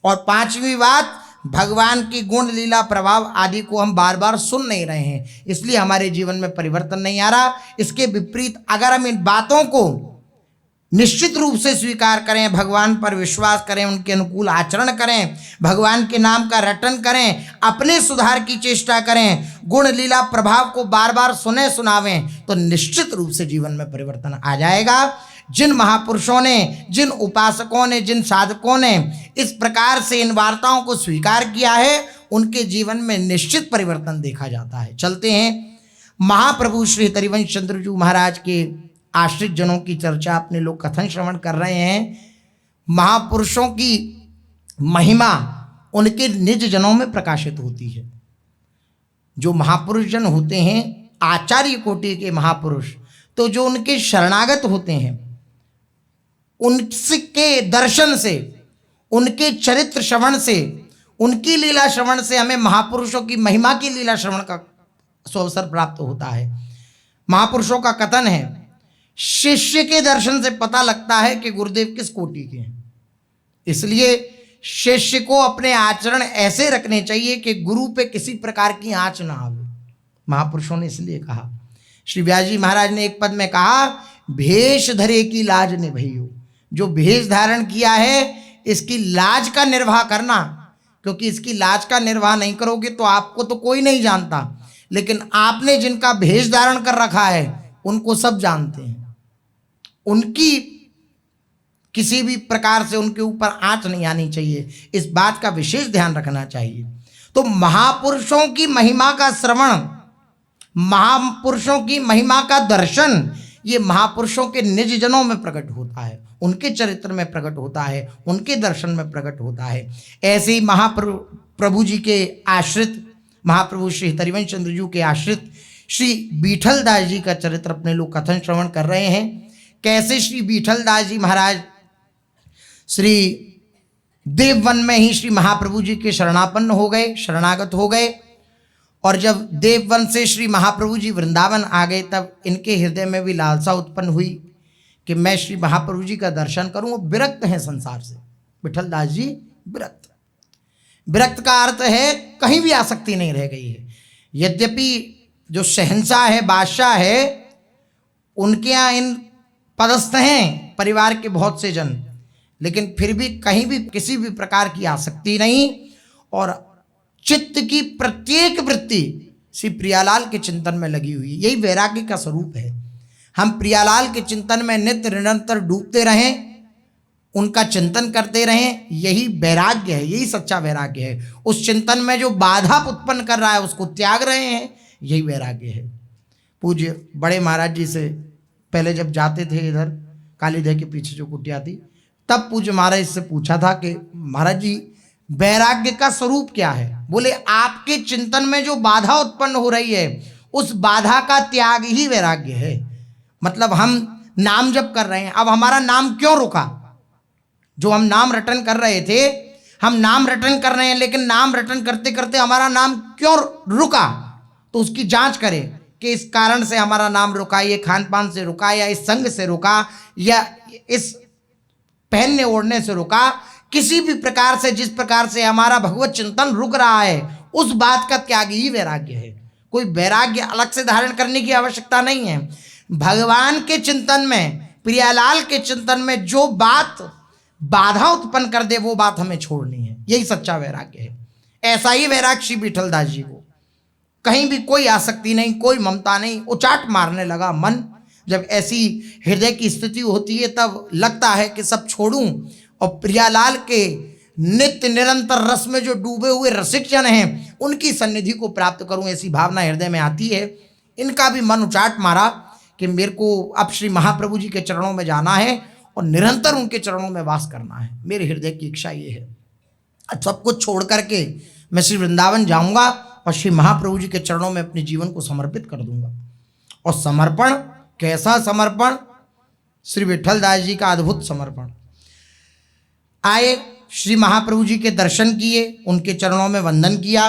और 5वीं बात, भगवान की गुण लीला प्रभाव आदि को हम बार बार सुन नहीं रहे हैं, इसलिए हमारे जीवन में परिवर्तन नहीं आ रहा। इसके विपरीत अगर हम इन बातों को निश्चित रूप से स्वीकार करें, भगवान पर विश्वास करें, उनके अनुकूल आचरण करें, भगवान के नाम का रटन करें, अपने सुधार की चेष्टा करें, गुण लीला प्रभाव को बार बार सुने सुनावें, तो निश्चित रूप से जीवन में परिवर्तन आ जाएगा। जिन महापुरुषों ने, जिन उपासकों ने, जिन साधकों ने इस प्रकार से इन वार्ताओं को स्वीकार किया है, उनके जीवन में निश्चित परिवर्तन देखा जाता है। चलते हैं, महाप्रभु श्री हरिवंश चंद्र जी महाराज के आश्रित जनों की चर्चा अपने लोग कथन श्रवण कर रहे हैं। महापुरुषों की महिमा उनके निज जनों में प्रकाशित होती है। जो महापुरुष जन होते हैं, आचार्य कोटि के महापुरुष, तो जो उनके शरणागत होते हैं, उनके दर्शन से, उनके चरित्र श्रवण से, उनकी लीला श्रवण से हमें महापुरुषों की महिमा की लीला श्रवण का अवसर प्राप्त होता है। महापुरुषों का कथन है, शिष्य के दर्शन से पता लगता है कि गुरुदेव किस कोटि के हैं। इसलिए शिष्य को अपने आचरण ऐसे रखने चाहिए कि गुरु पे किसी प्रकार की आंच ना आवे। महापुरुषों ने इसलिए कहा, श्री व्यास जी महाराज ने एक पद में कहा, भेष धरे की लाज निभइयो। जो भेष धारण किया है इसकी लाज का निर्वाह करना, क्योंकि इसकी लाज का निर्वाह नहीं करोगे तो आपको तो कोई नहीं जानता, लेकिन आपने जिनका भेष धारण कर रखा है उनको सब जानते हैं। उनकी किसी भी प्रकार से उनके ऊपर आंच नहीं आनी चाहिए, इस बात का विशेष ध्यान रखना चाहिए। तो महापुरुषों की महिमा का श्रवण, महापुरुषों की महिमा का दर्शन, ये महापुरुषों के निज जनों में प्रकट होता है, उनके चरित्र में प्रकट होता है, उनके दर्शन में प्रकट होता है। ऐसे ही महाप्रभु जी के आश्रित, महाप्रभु श्री हरिवंश चंद्र जी के आश्रित श्री बीठल दास जी का चरित्र अपने लोग कथन श्रवण कर रहे हैं। कैसे श्री बीठल दास जी महाराज श्री देववन में ही श्री महाप्रभु जी के शरणापन्न हो गए, शरणागत हो गए, और जब देववन से श्री महाप्रभु जी वृंदावन आ गए तब इनके हृदय में भी लालसा उत्पन्न हुई कि मैं श्री महाप्रभु जी का दर्शन करूं। वो विरक्त हैं संसार से, विठल दास जी विरक्त। विरक्त का अर्थ है कहीं भी आसक्ति नहीं रह गई है। यद्यपि जो शहंशाह है, बादशाह है, उनके यहाँ इन पदस्थ हैं परिवार के बहुत से जन, लेकिन फिर भी कहीं भी किसी भी प्रकार की आसक्ति नहीं, और चित्त की प्रत्येक वृत्ति श्री प्रियालाल के चिंतन में लगी हुई। यही वैराग्य का स्वरूप है। हम प्रियालाल के चिंतन में नित्य निरंतर डूबते रहें, उनका चिंतन करते रहें, यही वैराग्य है, यही सच्चा वैराग्य है। उस चिंतन में जो बाधा उत्पन्न कर रहा है उसको त्याग रहे हैं, यही वैराग्य है। पूज्य बड़े महाराज जी से पहले जब जाते थे इधर कालीदह के पीछे जो कुटिया थी, तब पूज्य महाराज से पूछा था कि महाराज जी वैराग्य का स्वरूप क्या है? बोले आपके चिंतन में जो बाधा उत्पन्न हो रही है उस बाधा का त्याग ही वैराग्य है। मतलब हम नाम जप कर रहे हैं, अब हमारा नाम क्यों रुका? जो हम नाम रटन कर रहे थे, हम नाम रटन कर रहे हैं, लेकिन नाम रटन करते करते हमारा नाम क्यों रुका? तो उसकी जांच करें कि इस कारण से हमारा नाम रुका, ये खान पान से रुका, या इस संग से रुका, या इस पहनने ओढ़ने से रुका। किसी भी प्रकार से, जिस प्रकार से हमारा भगवत चिंतन रुक रहा है, उस बात का त्याग ही वैराग्य है। कोई वैराग्य अलग से धारण करने की आवश्यकता नहीं है। भगवान के चिंतन में, प्रियालाल के चिंतन में जो बात बाधा उत्पन्न कर दे वो बात हमें छोड़नी है। यही सच्चा वैराग्य है। ऐसा ही वैराग्य श्री विठलदास जी को, कहीं भी कोई आसक्ति नहीं, कोई ममता नहीं, उचाट मारने लगा मन। जब ऐसी हृदय की स्थिति होती है तब लगता है कि सब छोड़ूं और प्रियालाल के नित्य निरंतर रस में जो डूबे हुए रसिक जन हैं उनकी सन्निधि को प्राप्त करूं, ऐसी भावना हृदय में आती है। इनका भी मन उचाट मारा कि मेरे को अब श्री महाप्रभु जी के चरणों में जाना है और निरंतर उनके चरणों में वास करना है। मेरे हृदय की इच्छा ये है। अब सब कुछ छोड़ करके मैं श्री वृंदावन जाऊंगा और श्री महाप्रभु जी के चरणों में अपने जीवन को समर्पित कर दूंगा। और समर्पण, कैसा समर्पण? श्री विठलदास जी का अद्भुत समर्पण। आए, श्री महाप्रभु जी के दर्शन किए, उनके चरणों में वंदन किया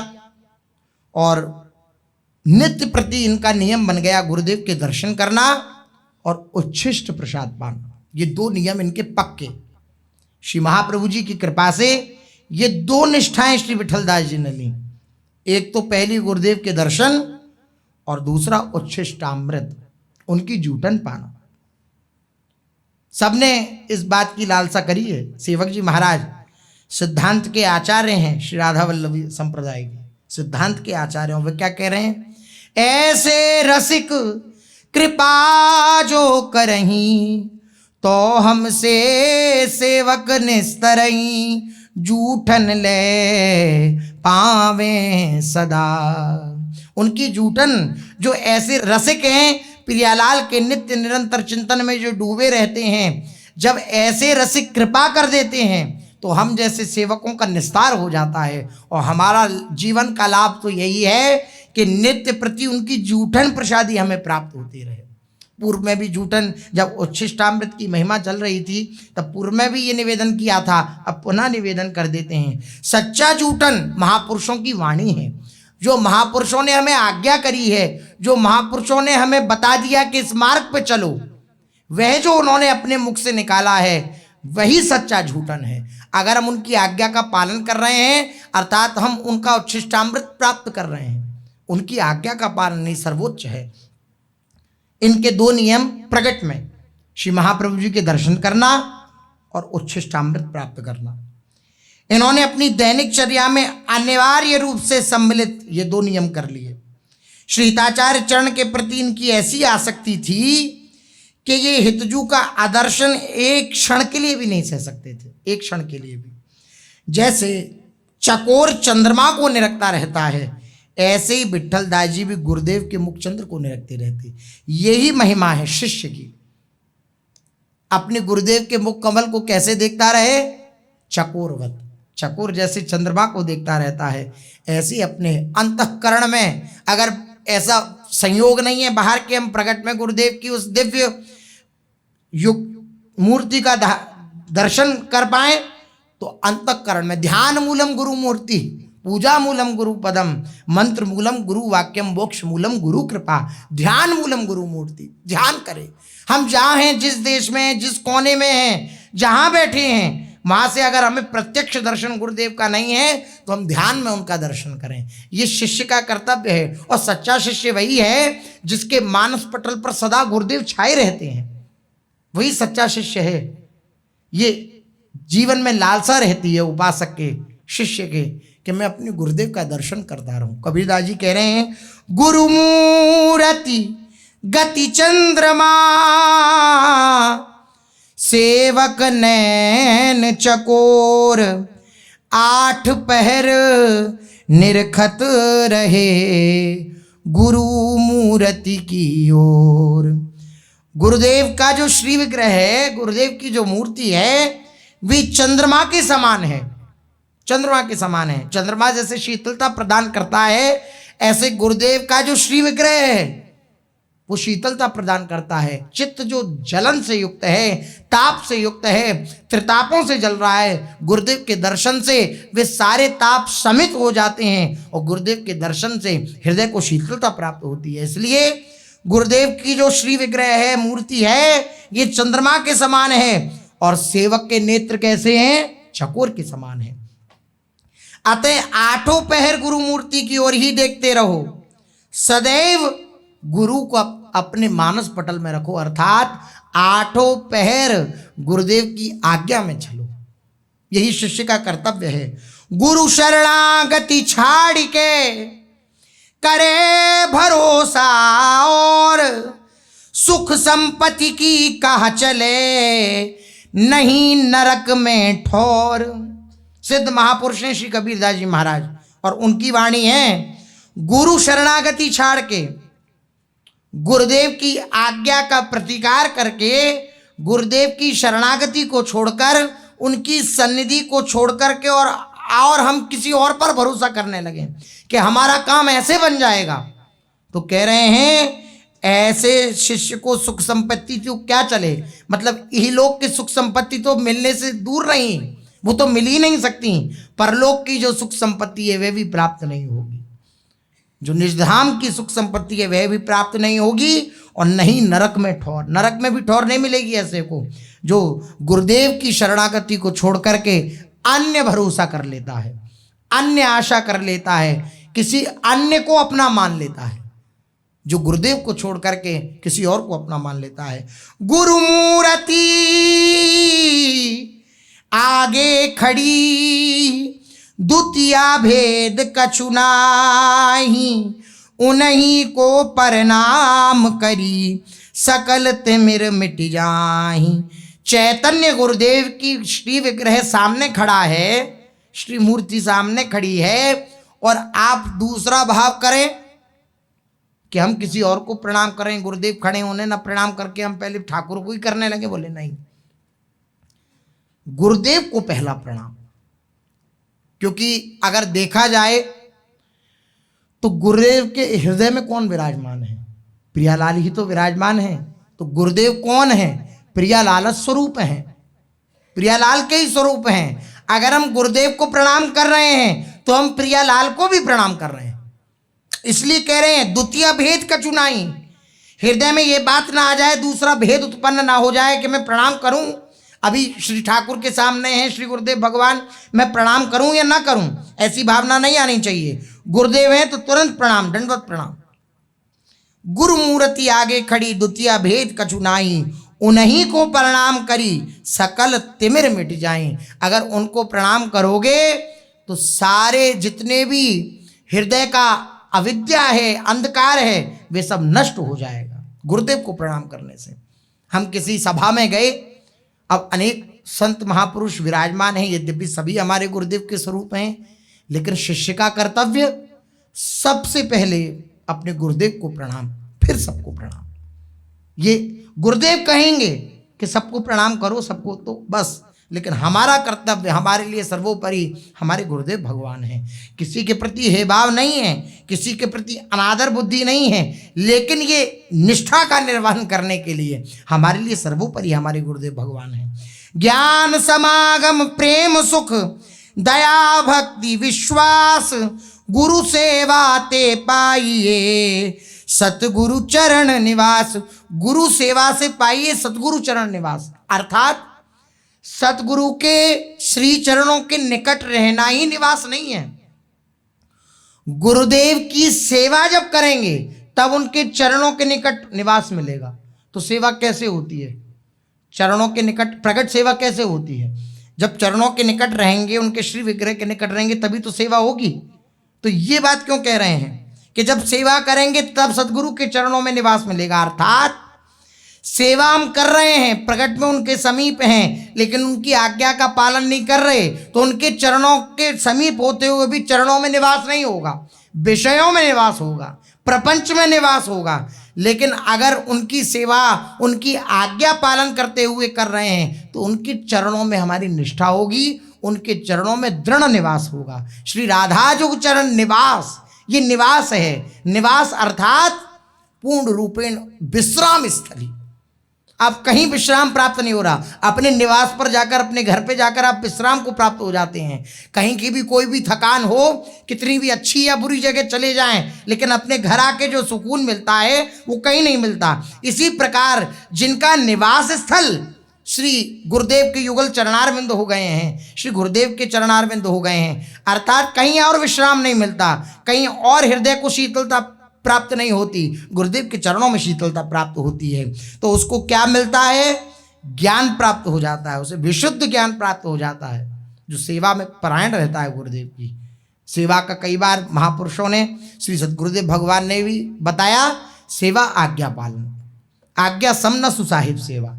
और नित्य प्रति इनका नियम बन गया गुरुदेव के दर्शन करना और उच्छिष्ट प्रसाद पाना। ये दो नियम इनके पक्के। श्री महाप्रभु जी की कृपा से ये दो निष्ठाएं श्री विठलदास जी ने ली। एक तो पहली गुरुदेव के दर्शन और दूसरा उच्छिष्टामृत, उनकी जूठन पाना। सबने इस बात की लालसा करी है। सेवक जी महाराज सिद्धांत के आचार्य हैं, श्री राधा वल्लभी संप्रदाय के सिद्धांत के आचार्य हैं। वे क्या कह रहे हैं? ऐसे रसिक कृपा जो करहीं तो हमसे सेवक निस्तरहीं, जूठन ले पावे सदा। उनकी जूठन, जो ऐसे रसिक हैं, प्रियालाल के नित्य निरंतर चिंतन में जो डूबे रहते हैं, जब ऐसे रसिक कृपा कर देते हैं तो हम जैसे सेवकों का निस्तार हो जाता है। और हमारा जीवन का लाभ तो यही है कि नित्य प्रति उनकी जूठन प्रसादी हमें प्राप्त होती रहे। पूर्व में भी जूठन, जब उच्छिष्टामृत की महिमा चल रही थी तब पूर्व में भी ये निवेदन किया था, अब पुनः निवेदन कर देते हैं। सच्चा जूठन महापुरुषों की वाणी है। जो महापुरुषों ने हमें आज्ञा करी है, जो महापुरुषों ने हमें बता दिया कि इस मार्ग पे चलो, वह जो उन्होंने अपने मुख से निकाला है वही सच्चा जूठन है। अगर हम उनकी आज्ञा का पालन कर रहे हैं अर्थात हम उनका उच्छिष्टामृत प्राप्त कर रहे हैं। उनकी आज्ञा का पालन नहीं सर्वोच्च है। इनके दो नियम प्रकट में, श्री महाप्रभु जी के दर्शन करना और उच्छिष्टामृत प्राप्त करना, इन्होंने अपनी दैनिक चर्या में अनिवार्य रूप से सम्मिलित ये दो नियम कर लिए। श्री हिताचार्य चरण के प्रति इनकी ऐसी आसक्ति थी कि ये हितजू का आदर्शन एक क्षण के लिए भी नहीं सह सकते थे, एक क्षण के लिए भी। जैसे चकोर चंद्रमा को निरखता रहता है, ऐसे ही विठलदास जी भी गुरुदेव के मुखचंद्र को निरखते रहते। यही महिमा है शिष्य की। अपने गुरुदेव के मुख कमल को कैसे देखता रहे? चकोरवत, चकोर जैसे चंद्रमा को देखता रहता है, ऐसे अपने अंतःकरण में अगर ऐसा संयोग नहीं है बाहर के हम प्रकट में गुरुदेव की उस दिव्य युग मूर्ति का दर्शन कर पाए तो अंतःकरण में ध्यान मूलम गुरु मूर्ति, पूजा मूलम गुरु पदम, मंत्र मूलम गुरु वाक्यम, मोक्ष मूलम गुरु कृपा। ध्यान मूलम गुरु मूर्ति। ध्यान करें। हम जहाँ हैं, जिस देश में, जिस कोने में हैं, जहाँ बैठे हैं, वहाँ से अगर हमें प्रत्यक्ष दर्शन गुरुदेव का नहीं है तो हम ध्यान में उनका दर्शन करें। ये शिष्य का कर्तव्य है। और सच्चा शिष्य वही है जिसके मानस पटल पर सदा गुरुदेव छाए रहते हैं, वही सच्चा शिष्य है। ये जीवन में लालसा रहती है उपासक के, शिष्य के, कि मैं अपने गुरुदेव का दर्शन करता रहूं। कबीरदास जी कह रहे हैं, गुरु मूर्ति गति चंद्रमा, सेवक नैन चकोर, आठ पहर निरखत रहे गुरु मूर्ति की ओर। गुरुदेव का जो श्री विग्रह है, गुरुदेव की जो मूर्ति है, वे चंद्रमा के समान है। चंद्रमा के समान है। चंद्रमा जैसे शीतलता प्रदान करता है, ऐसे गुरुदेव का जो श्री विग्रह है वो शीतलता प्रदान करता है। चित्त जो जलन से युक्त है, ताप से युक्त है, त्रितापों से जल रहा है, गुरुदेव के दर्शन से वे सारे ताप शमित हो जाते हैं और गुरुदेव के दर्शन से हृदय को शीतलता प्राप्त होती है। इसलिए गुरुदेव की जो श्री विग्रह है, मूर्ति है, ये चंद्रमा के समान है और सेवक के नेत्र कैसे हैं? चकोर के समान है। अतः आठों पहर गुरु मूर्ति की ओर ही देखते रहो, सदैव गुरु को अपने मानस पटल में रखो, अर्थात आठों पहर गुरुदेव की आज्ञा में चलो। यही शिष्य का कर्तव्य है। गुरु शरणागति छाड़ के करे भरोसा और सुख संपत्ति की कहा चले, नहीं नरक में ठोर। सिद्ध महापुरुष हैं श्री कबीरदास जी महाराज, और उनकी वाणी है, गुरु शरणागति छाड़ के, गुरुदेव की आज्ञा का प्रतिकार करके, गुरुदेव की शरणागति को छोड़कर, उनकी सन्निधि को छोड़कर के और हम किसी और पर भरोसा करने लगे कि हमारा काम ऐसे बन जाएगा, तो कह रहे हैं ऐसे शिष्य को सुख संपत्ति तो क्या चले, मतलब इहलोक की सुख संपत्ति तो मिलने से दूर रही, वो तो मिल ही नहीं सकती। परलोक की जो सुख संपत्ति है वह भी प्राप्त नहीं होगी, जो निजधाम की सुख संपत्ति है वह भी प्राप्त नहीं होगी, और नहीं नरक में ठौर, नरक में भी ठौर नहीं मिलेगी ऐसे को जो गुरुदेव की शरणागति को छोड़ करके अन्य भरोसा कर लेता है, अन्य आशा कर लेता है, किसी अन्य को अपना मान लेता है, जो गुरुदेव को छोड़ करके किसी और को अपना मान लेता है। गुरु मूर्ति आगे खड़ी, द्वितीया भेद कछु नाही, उन्हीं को प्रणाम करी, सकल तिमिर मिट जाही। चैतन्य गुरुदेव की श्री विग्रह सामने खड़ा है, श्री मूर्ति सामने खड़ी है, और आप दूसरा भाव करें कि हम किसी और को प्रणाम करें, गुरुदेव खड़े होने ना प्रणाम करके हम पहले ठाकुर को ही करने लगे। बोले नहीं, गुरुदेव को पहला प्रणाम। क्योंकि अगर देखा जाए तो गुरुदेव के हृदय में कौन विराजमान है? प्रियालाल ही तो विराजमान है। तो गुरुदेव कौन है? प्रियालाल स्वरूप हैं, प्रियालाल के ही स्वरूप हैं। अगर हम गुरुदेव को प्रणाम कर रहे हैं तो हम प्रियालाल को भी प्रणाम कर रहे हैं। इसलिए कह रहे हैं द्वितीय भेद कछु नाही, हृदय में ये बात ना आ जाए, दूसरा भेद उत्पन्न ना हो जाए कि मैं प्रणाम करूं, अभी श्री ठाकुर के सामने हैं श्री गुरुदेव भगवान, मैं प्रणाम करूं या ना करूं, ऐसी भावना नहीं आनी चाहिए। गुरुदेव हैं तो तुरंत प्रणाम, दंडवत प्रणाम। गुरु मूर्ति आगे खड़ी, द्वितीय भेद कछु नाही, उन्हीं को प्रणाम करी, सकल तिमिर मिट जाएं। अगर उनको प्रणाम करोगे तो सारे जितने भी हृदय का अविद्या है, अंधकार है, वे सब नष्ट हो जाएगा गुरुदेव को प्रणाम करने से। हम किसी सभा में गए, अब अनेक संत महापुरुष विराजमान हैं, यद्यपि सभी हमारे गुरुदेव के स्वरूप हैं, लेकिन शिष्य का कर्तव्य सबसे पहले अपने गुरुदेव को प्रणाम, फिर सबको प्रणाम। ये गुरुदेव कहेंगे कि सबको प्रणाम करो, सबको तो बस, लेकिन हमारा कर्तव्य, हमारे लिए सर्वोपरि हमारे गुरुदेव भगवान हैं। किसी के प्रति हेभाव नहीं है, किसी के प्रति अनादर बुद्धि नहीं है, लेकिन ये निष्ठा का निर्वहन करने के लिए हमारे लिए सर्वोपरि हमारे गुरुदेव भगवान हैं। ज्ञान समागम प्रेम सुख दया भक्ति विश्वास, गुरु सेवा ते पाइए सतगुरु चरण निवास। गुरु सेवा से पाइए सतगुरु चरण निवास, अर्थात सतगुरु के श्री चरणों के निकट रहना ही निवास नहीं है। गुरुदेव की सेवा जब करेंगे तब उनके चरणों के निकट निवास मिलेगा। तो सेवा कैसे होती है? चरणों के निकट प्रकट सेवा कैसे होती है? जब चरणों के निकट रहेंगे, उनके श्री विग्रह के निकट रहेंगे, तभी तो सेवा होगी। तो ये बात क्यों कह रहे हैं कि जब सेवा करेंगे तब सतगुरु के चरणों में निवास मिलेगा, अर्थात सेवा हम कर रहे हैं, प्रकट में उनके समीप हैं, लेकिन उनकी आज्ञा का पालन नहीं कर रहे, तो उनके चरणों के समीप होते हुए भी चरणों में निवास नहीं होगा, विषयों में निवास होगा, प्रपंच में निवास होगा। लेकिन अगर उनकी सेवा उनकी आज्ञा पालन करते हुए कर रहे हैं तो उनके चरणों में हमारी निष्ठा होगी, उनके चरणों में दृढ़ निवास होगा। श्री राधा जो चरण निवास, ये निवास है। निवास अर्थात पूर्ण रूपेण विश्राम स्थली। आप कहीं विश्राम प्राप्त नहीं हो रहा, अपने निवास पर जाकर, अपने घर पे जाकर आप विश्राम को प्राप्त हो जाते हैं। कहीं की भी कोई भी थकान हो, कितनी भी अच्छी या बुरी जगह चले जाएं, लेकिन अपने घर आके जो सुकून मिलता है वो कहीं नहीं मिलता। इसी प्रकार जिनका निवास स्थल श्री गुरुदेव के युगल चरणारविंद हो गए हैं, श्री गुरुदेव के चरणारविंद हो गए हैं, अर्थात कहीं और विश्राम नहीं मिलता, कहीं और हृदय को शीतलता प्राप्त नहीं होती, गुरुदेव के चरणों में शीतलता प्राप्त होती है। तो उसको क्या मिलता है? ज्ञान प्राप्त हो जाता है, उसे विशुद्ध ज्ञान प्राप्त हो जाता है। जो सेवा में परायण रहता है गुरुदेव की सेवा का, कई बार महापुरुषों ने, श्री सद्गुरुदेव भगवान ने भी बताया, सेवा आज्ञा पालन, आज्ञा समन सुसाहिब सेवा।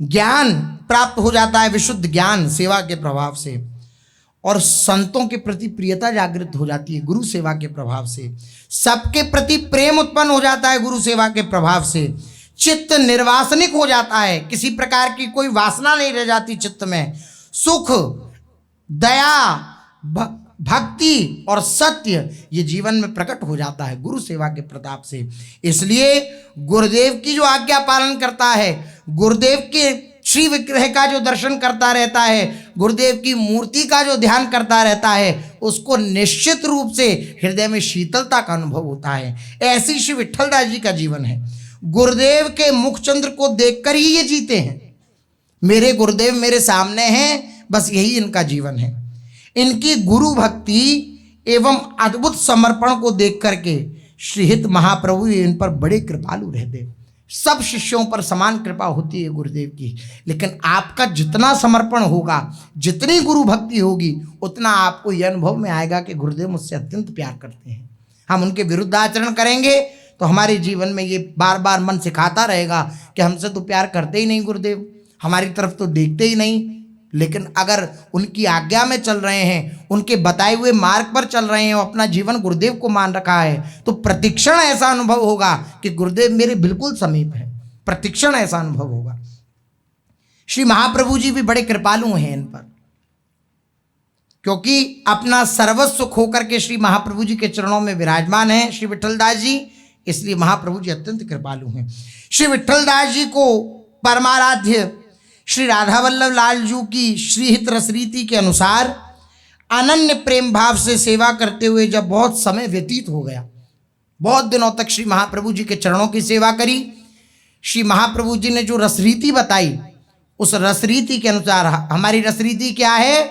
ज्ञान प्राप्त हो जाता है, विशुद्ध ज्ञान सेवा के प्रभाव से, और संतों के प्रति प्रियता जागृत हो जाती है गुरु सेवा के प्रभाव से। सबके प्रति प्रेम उत्पन्न हो जाता है गुरु सेवा के प्रभाव से। चित्त निर्वासनिक हो जाता है, किसी प्रकार की कोई वासना नहीं रह जाती चित्त में। सुख, दया, भक्ति और सत्य ये जीवन में प्रकट हो जाता है गुरु सेवा के प्रताप से। इसलिए गुरुदेव की जो आज्ञा पालन करता है, गुरुदेव के श्री विग्रह का जो दर्शन करता रहता है, गुरुदेव की मूर्ति का जो ध्यान करता रहता है, उसको निश्चित रूप से हृदय में शीतलता का अनुभव होता है। ऐसी श्री विट्ठलदास जी का जीवन है। गुरुदेव के मुखचंद्र को देखकर ही ये जीते हैं। मेरे गुरुदेव मेरे सामने हैं, बस यही इनका जीवन है। इनकी गुरु भक्ति एवं अद्भुत समर्पण को देख करके श्रीहित महाप्रभु इन पर बड़े कृपालु रहते। सब शिष्यों पर समान कृपा होती है गुरुदेव की, लेकिन आपका जितना समर्पण होगा, जितनी गुरु भक्ति होगी, उतना आपको यह अनुभव में आएगा कि गुरुदेव मुझसे अत्यंत प्यार करते हैं। हम उनके विरुद्ध आचरण करेंगे तो हमारे जीवन में ये बार बार मन सिखाता रहेगा कि हमसे तो प्यार करते ही नहीं गुरुदेव, हमारी तरफ तो देखते ही नहीं। लेकिन अगर उनकी आज्ञा में चल रहे हैं, उनके बताए हुए मार्ग पर चल रहे हैं, और अपना जीवन गुरुदेव को मान रखा है, तो प्रतिक्षण ऐसा अनुभव होगा कि गुरुदेव मेरे बिल्कुल समीप है। प्रतिक्षण ऐसा अनुभव होगा। श्री महाप्रभु जी भी बड़े कृपालु हैं इन पर, क्योंकि अपना सर्वस्व खो करके श्री महाप्रभु जी के चरणों में विराजमान हैं श्री विट्ठलदास जी, इसलिए महाप्रभु जी अत्यंत कृपालु हैं। श्री विट्ठलदास जी को परमाराध्य श्री राधा वल्लभ लाल जी की श्रीहित रसरीति के अनुसार अनन्य प्रेम भाव से सेवा करते हुए जब बहुत समय व्यतीत हो गया, बहुत दिनों तक श्री महाप्रभु जी के चरणों की सेवा करी, श्री महाप्रभु जी ने जो रसरीति बताई, उस रसरीति के अनुसार, हमारी रसरीति क्या है?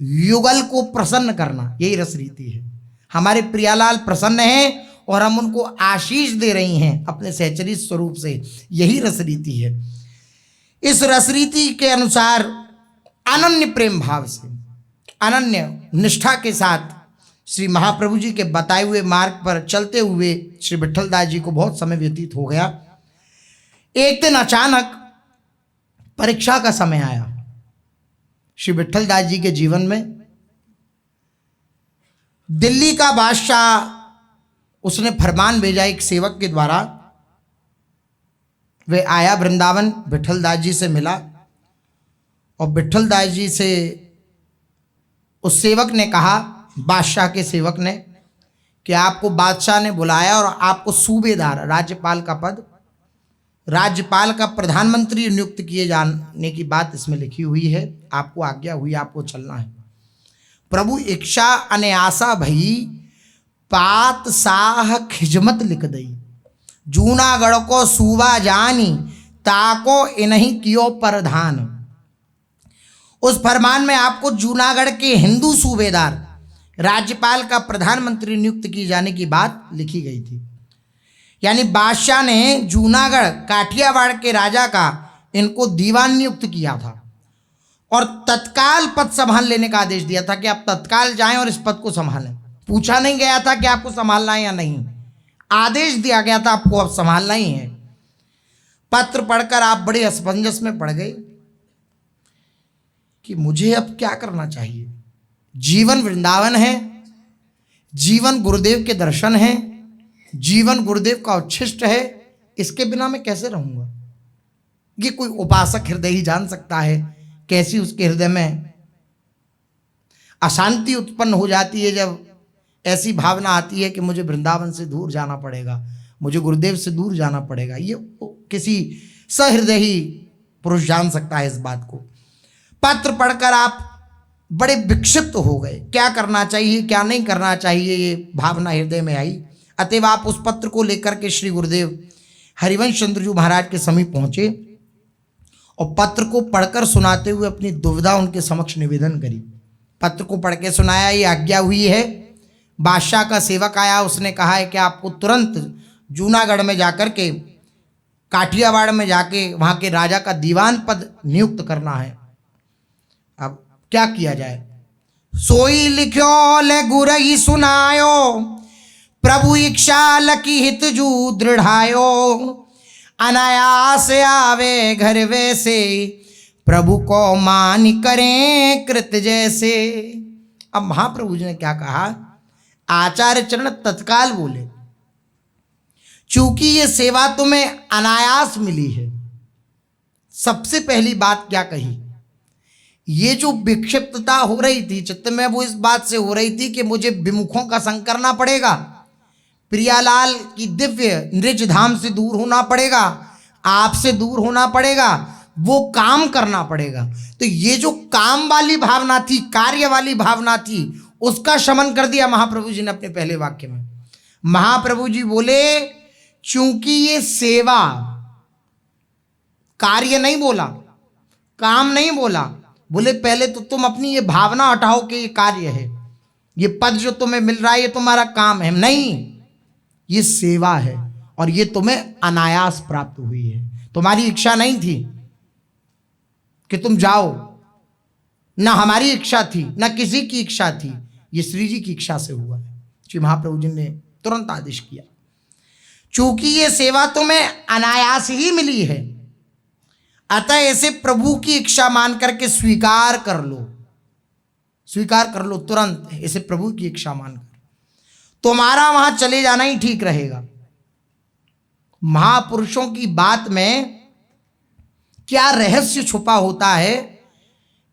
युगल को प्रसन्न करना, यही रसरीति है। हमारे प्रियालाल प्रसन्न हैं और हम उनको आशीष दे रही हैं अपने सहचरी स्वरूप से, यही रसरीति है। इस रसरीति के अनुसार अनन्य प्रेम भाव से, अनन्य निष्ठा के साथ श्री महाप्रभु जी के बताए हुए मार्ग पर चलते हुए श्री विट्ठलदास जी को बहुत समय व्यतीत हो गया। एक दिन अचानक परीक्षा का समय आया श्री विट्ठलदास जी के जीवन में। दिल्ली का बादशाह, उसने फरमान भेजा एक सेवक के द्वारा, वे आया वृंदावन, विट्ठलदास जी से मिला, और विट्ठलदास जी से उस सेवक ने कहा, बादशाह के सेवक ने, कि आपको बादशाह ने बुलाया और आपको सूबेदार, राज्यपाल का पद, राज्यपाल का प्रधानमंत्री नियुक्त किए जाने की बात इसमें लिखी हुई है। आपको आज्ञा हुई, आपको चलना है। प्रभु इच्छा अनयासा भई, पात साह खिजमत लिख दई, जूनागढ़ को सूबा जानी, ताको इन्हीं कियो प्रधान। उस फरमान में आपको जूनागढ़ के हिंदू सूबेदार, राज्यपाल का प्रधानमंत्री नियुक्त किए जाने की बात लिखी गई थी। यानी बादशाह ने जूनागढ़ काठियावाड़ के राजा का इनको दीवान नियुक्त किया था और तत्काल पद संभाल लेने का आदेश दिया था कि आप तत्काल जाएं और इस पद को संभालें। पूछा नहीं गया था कि आपको संभालना है या नहीं, आदेश दिया गया था आपको अब संभालना ही है। पत्र पढ़कर आप बड़े असमंजस में पड़ गए कि मुझे अब क्या करना चाहिए। जीवन वृंदावन है, जीवन गुरुदेव के दर्शन है, जीवन गुरुदेव का उच्छिष्ट है, इसके बिना मैं कैसे रहूंगा। ये कोई उपासक हृदय ही जान सकता है कैसी उसके हृदय में अशांति उत्पन्न हो जाती है जब ऐसी भावना आती है कि मुझे वृंदावन से दूर जाना पड़ेगा, मुझे गुरुदेव से दूर जाना पड़ेगा। ये किसी सहृदयी पुरुष जान सकता है इस बात को। पत्र पढ़कर आप बड़े विक्षिप्त हो गए, क्या करना चाहिए क्या नहीं करना चाहिए, ये भावना हृदय में आई। अतएव आप उस पत्र को लेकर के श्री गुरुदेव हरिवंश चंद्र जी महाराज के समीप पहुंचे और पत्र को पढ़कर सुनाते हुए अपनी दुविधा उनके समक्ष निवेदन करी। पत्र को पढ़ के सुनाया, ये आज्ञा हुई है, बादशाह का सेवक आया, उसने कहा है कि आपको तुरंत जूनागढ़ में जाकर के, काठियावाड़ में जाके वहाँ के राजा का दीवान पद नियुक्त करना है। अब क्या किया जाए? सोई लिख्यो ले गुरई सुनायो, प्रभु इच्छा लकी हित जू दृढ़ायो, अनायास आवे घर वैसे, प्रभु को मान करें कृत जैसे। अब महाप्रभु जी ने क्या कहा? आचार्य चरण तत्काल बोले, चूंकि ये सेवा तुम्हें अनायास मिली है। सबसे पहली बात क्या कही? ये जो विक्षिप्तता हो रही थी चित्त में, वो इस बात से हो रही थी कि मुझे विमुखों का संग करना पड़ेगा, प्रियालाल की दिव्य निज धाम से दूर होना पड़ेगा, आपसे दूर होना पड़ेगा, वो काम करना पड़ेगा। तो ये जो काम वाली भावना थी, कार्य वाली भावना थी, उसका शमन कर दिया महाप्रभु जी ने अपने पहले वाक्य में। महाप्रभु जी बोले, चूंकि ये सेवा, कार्य नहीं बोला, काम नहीं बोला, बोले पहले तो तुम अपनी ये भावना हटाओ कि ये कार्य है, ये पद जो तुम्हें मिल रहा है ये तुम्हारा काम है। नहीं, ये सेवा है और ये तुम्हें अनायास प्राप्त हुई है, तुम्हारी इच्छा नहीं थी कि तुम जाओ, ना हमारी इच्छा थी, ना किसी की इच्छा थी, ये श्री जी की इच्छा से हुआ है। श्री महाप्रभु जी ने तुरंत आदेश किया, चूंकि ये सेवा तुम्हें अनायास ही मिली है, अतः ऐसे प्रभु की इच्छा मान करके स्वीकार कर लो, स्वीकार कर लो तुरंत, ऐसे प्रभु की इच्छा मानकर तुम्हारा वहां चले जाना ही ठीक रहेगा। महापुरुषों की बात में क्या रहस्य छुपा होता है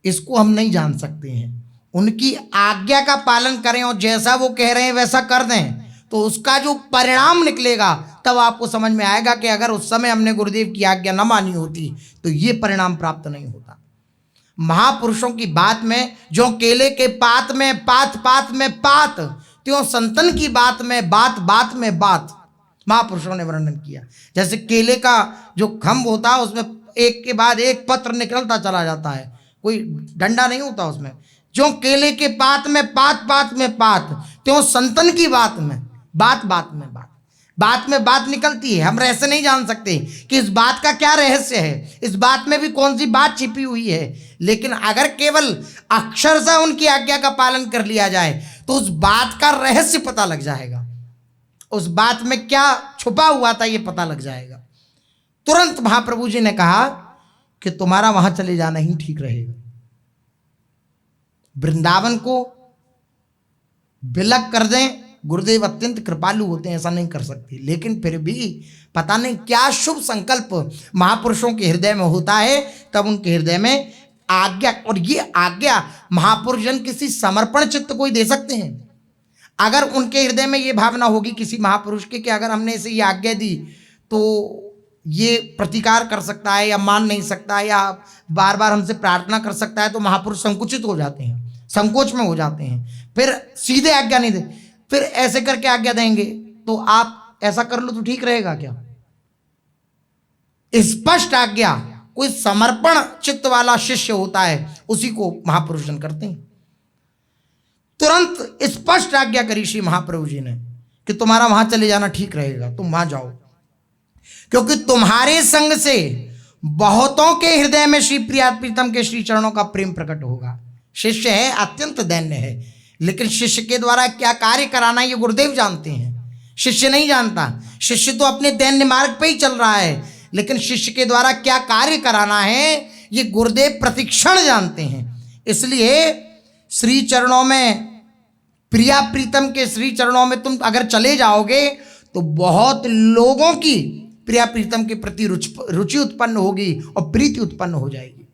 इसको हम नहीं जान सकते हैं। उनकी आज्ञा का पालन करें और जैसा वो कह रहे हैं वैसा कर दें, तो उसका जो परिणाम निकलेगा तब आपको समझ में आएगा कि अगर उस समय हमने गुरुदेव की आज्ञा न मानी होती तो ये परिणाम प्राप्त नहीं होता। महापुरुषों की बात में जो केले के पात में पात पात में पात, त्यों संतन की बात में बात बात में बात महापुरुषों ने वर्णन किया। जैसे केले का जो खम्भ होता है उसमें एक के बाद एक पत्र निकलता चला जाता है, कोई डंडा नहीं होता उसमें। जो केले के पात में पात पात में पात, त्यों संतन की बात में बात बात में बात, बात में बात निकलती है। हम रहस्य नहीं जान सकते कि इस बात का क्या रहस्य है, इस बात में भी कौन सी बात छिपी हुई है, लेकिन अगर केवल अक्षर से उनकी आज्ञा का पालन कर लिया जाए तो उस बात का रहस्य पता लग जाएगा, उस बात में क्या छुपा हुआ था ये पता लग जाएगा। तुरंत महाप्रभु जी ने कहा कि तुम्हारा वहां चले जाना ही ठीक रहेगा। वृंदावन को विलग कर दें, गुरुदेव अत्यंत कृपालु होते हैं, ऐसा नहीं कर सकते, लेकिन फिर भी पता नहीं क्या शुभ संकल्प महापुरुषों के हृदय में होता है, तब उनके हृदय में आज्ञा, और ये आज्ञा महापुरुष जन किसी समर्पण चित्त को ही दे सकते हैं। अगर उनके हृदय में ये भावना होगी किसी महापुरुष के कि अगर हमने इसे ये आज्ञा दी तो ये प्रतिकार कर सकता है या मान नहीं सकता है या बार बार हमसे प्रार्थना कर सकता है, तो महापुरुष संकुचित हो जाते हैं, संकोच में हो जाते हैं, फिर सीधे आज्ञा नहीं दे, फिर ऐसे करके आज्ञा देंगे तो आप ऐसा कर लो तो ठीक रहेगा क्या? स्पष्ट आज्ञा, कोई समर्पण चित्त वाला शिष्य होता है उसी को महापुरुष जन करते हैं। तुरंत स्पष्ट आज्ञा करी श्री महाप्रभु जी ने कि तुम्हारा वहां चले जाना ठीक रहेगा, तुम वहां जाओ, क्योंकि तुम्हारे संग से बहुतों के हृदय में श्री प्रिया प्रीतम के श्री चरणों का प्रेम प्रकट होगा। शिष्य है, अत्यंत दैन्य है, लेकिन शिष्य के द्वारा क्या कार्य कराना ये गुरुदेव जानते हैं, शिष्य नहीं जानता। शिष्य तो अपने दैन्य मार्ग पे ही चल रहा है, लेकिन शिष्य के द्वारा क्या कार्य कराना है ये गुरुदेव प्रतिक्षण जानते हैं। इसलिए श्री चरणों में, प्रिया प्रीतम के श्री चरणों में तुम अगर चले जाओगे तो बहुत लोगों की प्रिया प्रीतम के प्रति रुचि उत्पन्न होगी और प्रीति उत्पन्न हो जाएगी।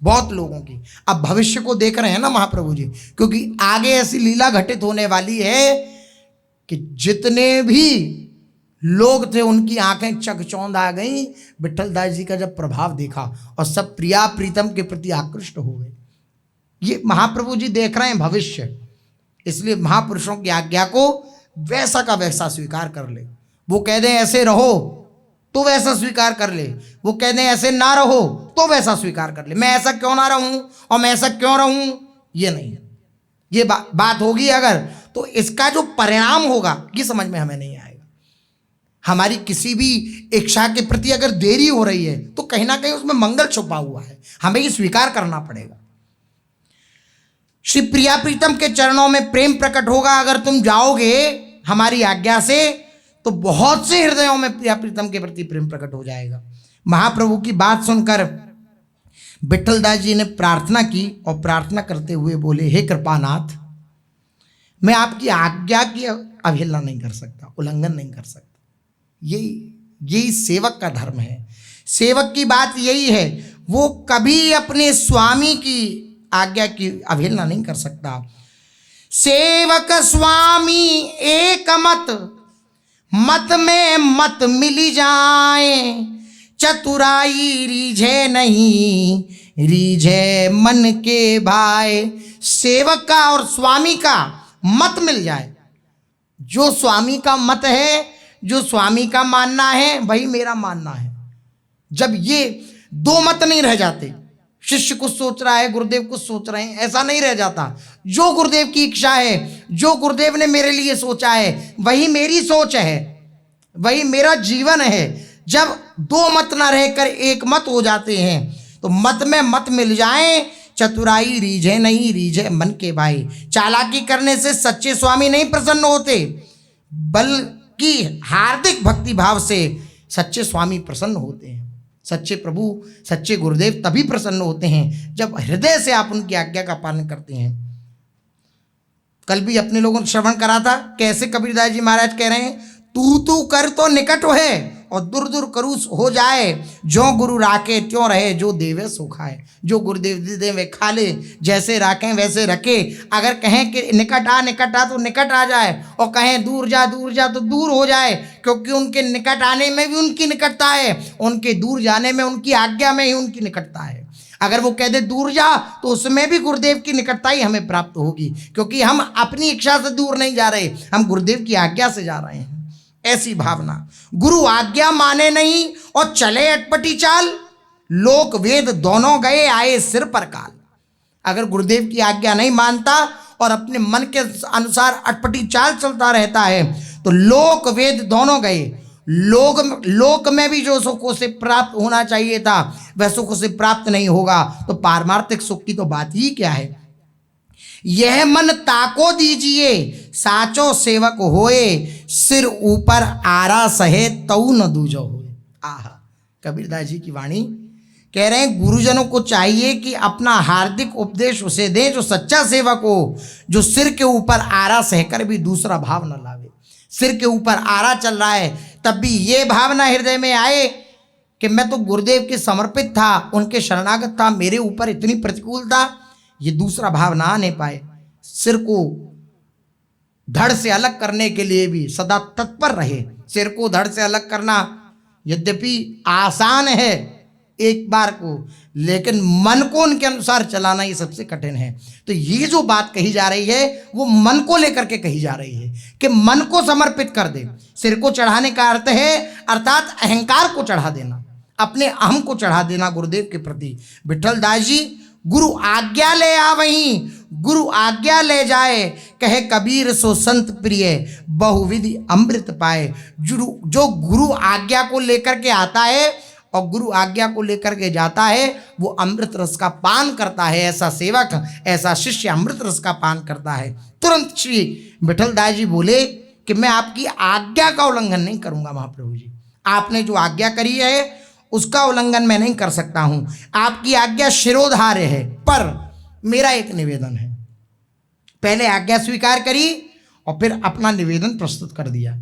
बहुत लोगों की। अब भविष्य को देख रहे हैं ना महाप्रभु जी, क्योंकि आगे ऐसी लीला घटित होने वाली है कि जितने भी लोग थे उनकी आंखें चकचौंध आ गई विट्ठल दास जी का जब प्रभाव देखा, और सब प्रिया प्रीतम के प्रति आकृष्ट हो गए। ये महाप्रभु जी देख रहे हैं भविष्य, इसलिए महापुरुषों की आज्ञा को वैसा का वैसा स्वीकार कर ले। वो कह दें ऐसे रहो तो वैसा स्वीकार कर ले, वो कह दें ऐसे ना रहो तो वैसा स्वीकार कर ले। मैं ऐसा क्यों ना रहूं और मैं ऐसा क्यों रहूं, ये नहीं, ये बात होगी अगर, तो इसका जो परिणाम होगा ये समझ में हमें नहीं आएगा। हमारी किसी भी इच्छा के प्रति अगर देरी हो रही है तो कहीं ना कहीं उसमें मंगल छुपा हुआ है, हमें ये स्वीकार करना पड़ेगा। श्री प्रिया प्रीतम के चरणों में प्रेम प्रकट होगा अगर तुम जाओगे हमारी आज्ञा से, तो बहुत से हृदयों में प्रिया प्रीतम के प्रति प्रेम प्रकट हो जाएगा। महाप्रभु की बात सुनकर विट्ठल दास जी ने प्रार्थना की और प्रार्थना करते हुए बोले, हे कृपानाथ, मैं आपकी आज्ञा की अवहेलना नहीं कर सकता, उल्लंघन नहीं कर सकता। यही सेवक का धर्म है। सेवक की बात यही है, वो कभी अपने स्वामी की आज्ञा की अवहेलना नहीं कर सकता। सेवक स्वामी एक मत, मत में मत मिली जाए, चतुराई रीझे नहीं, रीझे मन के भाई। सेवक का और स्वामी का मत मिल जाए, जो स्वामी का मत है, जो स्वामी का मानना है वही मेरा मानना है। जब ये दो मत नहीं रह जाते, शिष्य कुछ सोच रहा है, गुरुदेव कुछ सोच रहे हैं, ऐसा नहीं रह जाता। जो गुरुदेव की इच्छा है, जो गुरुदेव ने मेरे लिए सोचा है, वही मेरी सोच है, वही मेरा जीवन है। जब दो मत ना रहकर एक मत हो जाते हैं तो मत में मत मिल जाए, चतुराई रीझे नहीं, रीझे मन के भाई। चालाकी करने से सच्चे स्वामी नहीं प्रसन्न होते, बल्कि हार्दिक भक्ति भाव से सच्चे स्वामी प्रसन्न होते हैं। सच्चे प्रभु, सच्चे गुरुदेव तभी प्रसन्न होते हैं जब हृदय से आप उनकी आज्ञा का पालन करते हैं। कल भी अपने लोगों ने श्रवण करा था, कैसे कबीरदास जी महाराज कह रहे हैं, तू कर तो निकट है और दूर दूर करू हो जाए, जो गुरु राखे त्यों रहे, जो देवे सो खाए। जो गुरुदेव देवे खा ले, जैसे राखें वैसे रखे। अगर कहें कि निकट आ तो निकट आ जाए, और कहें दूर जा तो दूर हो जाए, क्योंकि उनके निकट आने में भी उनकी निकटता है, उनके दूर जाने में उनकी आज्ञा में ही उनकी निकटता है। अगर वो कह दे दूर जा तो उसमें भी गुरुदेव की निकटता ही हमें प्राप्त होगी, क्योंकि हम अपनी इच्छा से दूर नहीं जा रहे, हम गुरुदेव की आज्ञा से जा रहे हैं। ऐसी भावना। गुरु आज्ञा माने नहीं और चले अटपटी चाल, लोक वेद दोनों गए आए सिर पर काल। अगर गुरुदेव की आज्ञा नहीं मानता और अपने मन के अनुसार अटपटी चाल चलता रहता है तो लोक वेद दोनों गए। लोक में भी जो सुखों से प्राप्त होना चाहिए था वह सुखों से प्राप्त नहीं होगा, तो पारमार्थिक सुख की तो बात ही क्या है। यह मन ताको दीजिए, साचो सेवक होए, सिर ऊपर आरा सहे तऊ न दूजो होए। आहा, कबीरदास जी की वाणी कह रहे हैं, गुरुजनों को चाहिए कि अपना हार्दिक उपदेश उसे दें जो सच्चा सेवक हो, जो सिर के ऊपर आरा सहकर भी दूसरा भाव न लावे। सिर के ऊपर आरा चल रहा है तब भी ये भावना हृदय में आए कि मैं तो गुरुदेव के समर्पित था, उनके शरणागत था, मेरे ऊपर इतनी प्रतिकूलता, ये दूसरा भाव ना आने पाए। सिर को धड़ से अलग करने के लिए भी सदा तत्पर रहे। सिर को धड़ से अलग करना यद्यपि आसान है एक बार को, लेकिन मन को उनके अनुसार चलाना ये सबसे कठिन है। तो ये जो बात कही जा रही है वो मन को लेकर के कही जा रही है कि मन को समर्पित कर दे। सिर को चढ़ाने का अर्थ है अर्थात अहंकार को चढ़ा देना, अपने अहम को चढ़ा देना गुरुदेव के प्रति। विट्ठल दास जी, गुरु आज्ञा ले आवहीं, गुरु आज्ञा ले जाए, कहे कबीर सो संत प्रिय, बहुविधि अमृत पाए। जो गुरु आज्ञा को लेकर के आता है और गुरु आज्ञा को लेकर के जाता है वो अमृत रस का पान करता है। ऐसा सेवक, ऐसा शिष्य अमृत रस का पान करता है। तुरंत श्री विट्ठल दास जी बोले कि मैं आपकी आज्ञा का उल्लंघन नहीं करूंगा महाप्रभु जी, आपने जो आज्ञा करी है उसका उल्लंघन मैं नहीं कर सकता हूं। आपकी आज्ञा शिरोधार्य है, पर मेरा एक निवेदन है। पहले आज्ञा स्वीकार करी और फिर अपना निवेदन प्रस्तुत कर दिया।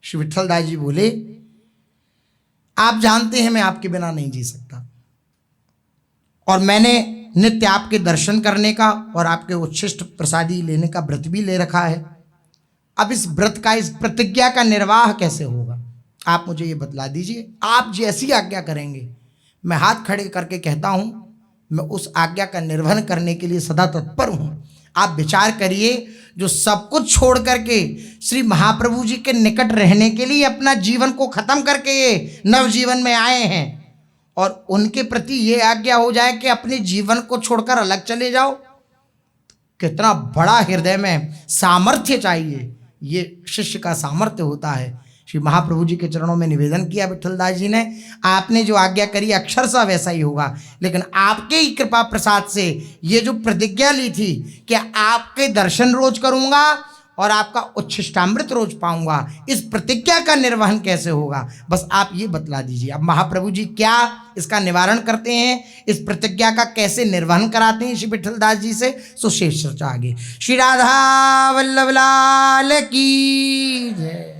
श्री विट्ठल दास जी बोले, आप जानते हैं मैं आपके बिना नहीं जी सकता, और मैंने नित्य आपके दर्शन करने का और आपके उच्छिष्ट प्रसादी लेने का व्रत भी ले रखा है। अब इस व्रत का, इस प्रतिज्ञा का निर्वाह कैसे होगा, आप मुझे ये बतला दीजिए। आप जैसी आज्ञा करेंगे, मैं हाथ खड़े करके कहता हूं, मैं उस आज्ञा का निर्वहन करने के लिए सदा तत्पर हूं। आप विचार करिए, जो सब कुछ छोड़ करके श्री महाप्रभु जी के निकट रहने के लिए अपना जीवन को खत्म करके ये नवजीवन में आए हैं, और उनके प्रति ये आज्ञा हो जाए कि अपने जीवन को छोड़कर अलग चले जाओ, कितना बड़ा हृदय में सामर्थ्य चाहिए। ये शिष्य का सामर्थ्य होता है। श्री महाप्रभु जी के चरणों में निवेदन किया विठलदास जी ने, आपने जो आज्ञा करी अक्षरशः वैसा ही होगा, लेकिन आपके ही कृपा प्रसाद से ये जो प्रतिज्ञा ली थी कि आपके दर्शन रोज करूंगा और आपका उच्छिष्टामृत रोज पाऊंगा, इस प्रतिज्ञा का निर्वहन कैसे होगा, बस आप ये बतला दीजिए। अब महाप्रभु जी क्या इसका निवारण करते हैं, इस प्रतिज्ञा का कैसे निर्वहन कराते हैं श्री विठलदास जी से, सो शेष चर्चा आगे। श्री राधा वल्लभ लाल की जय।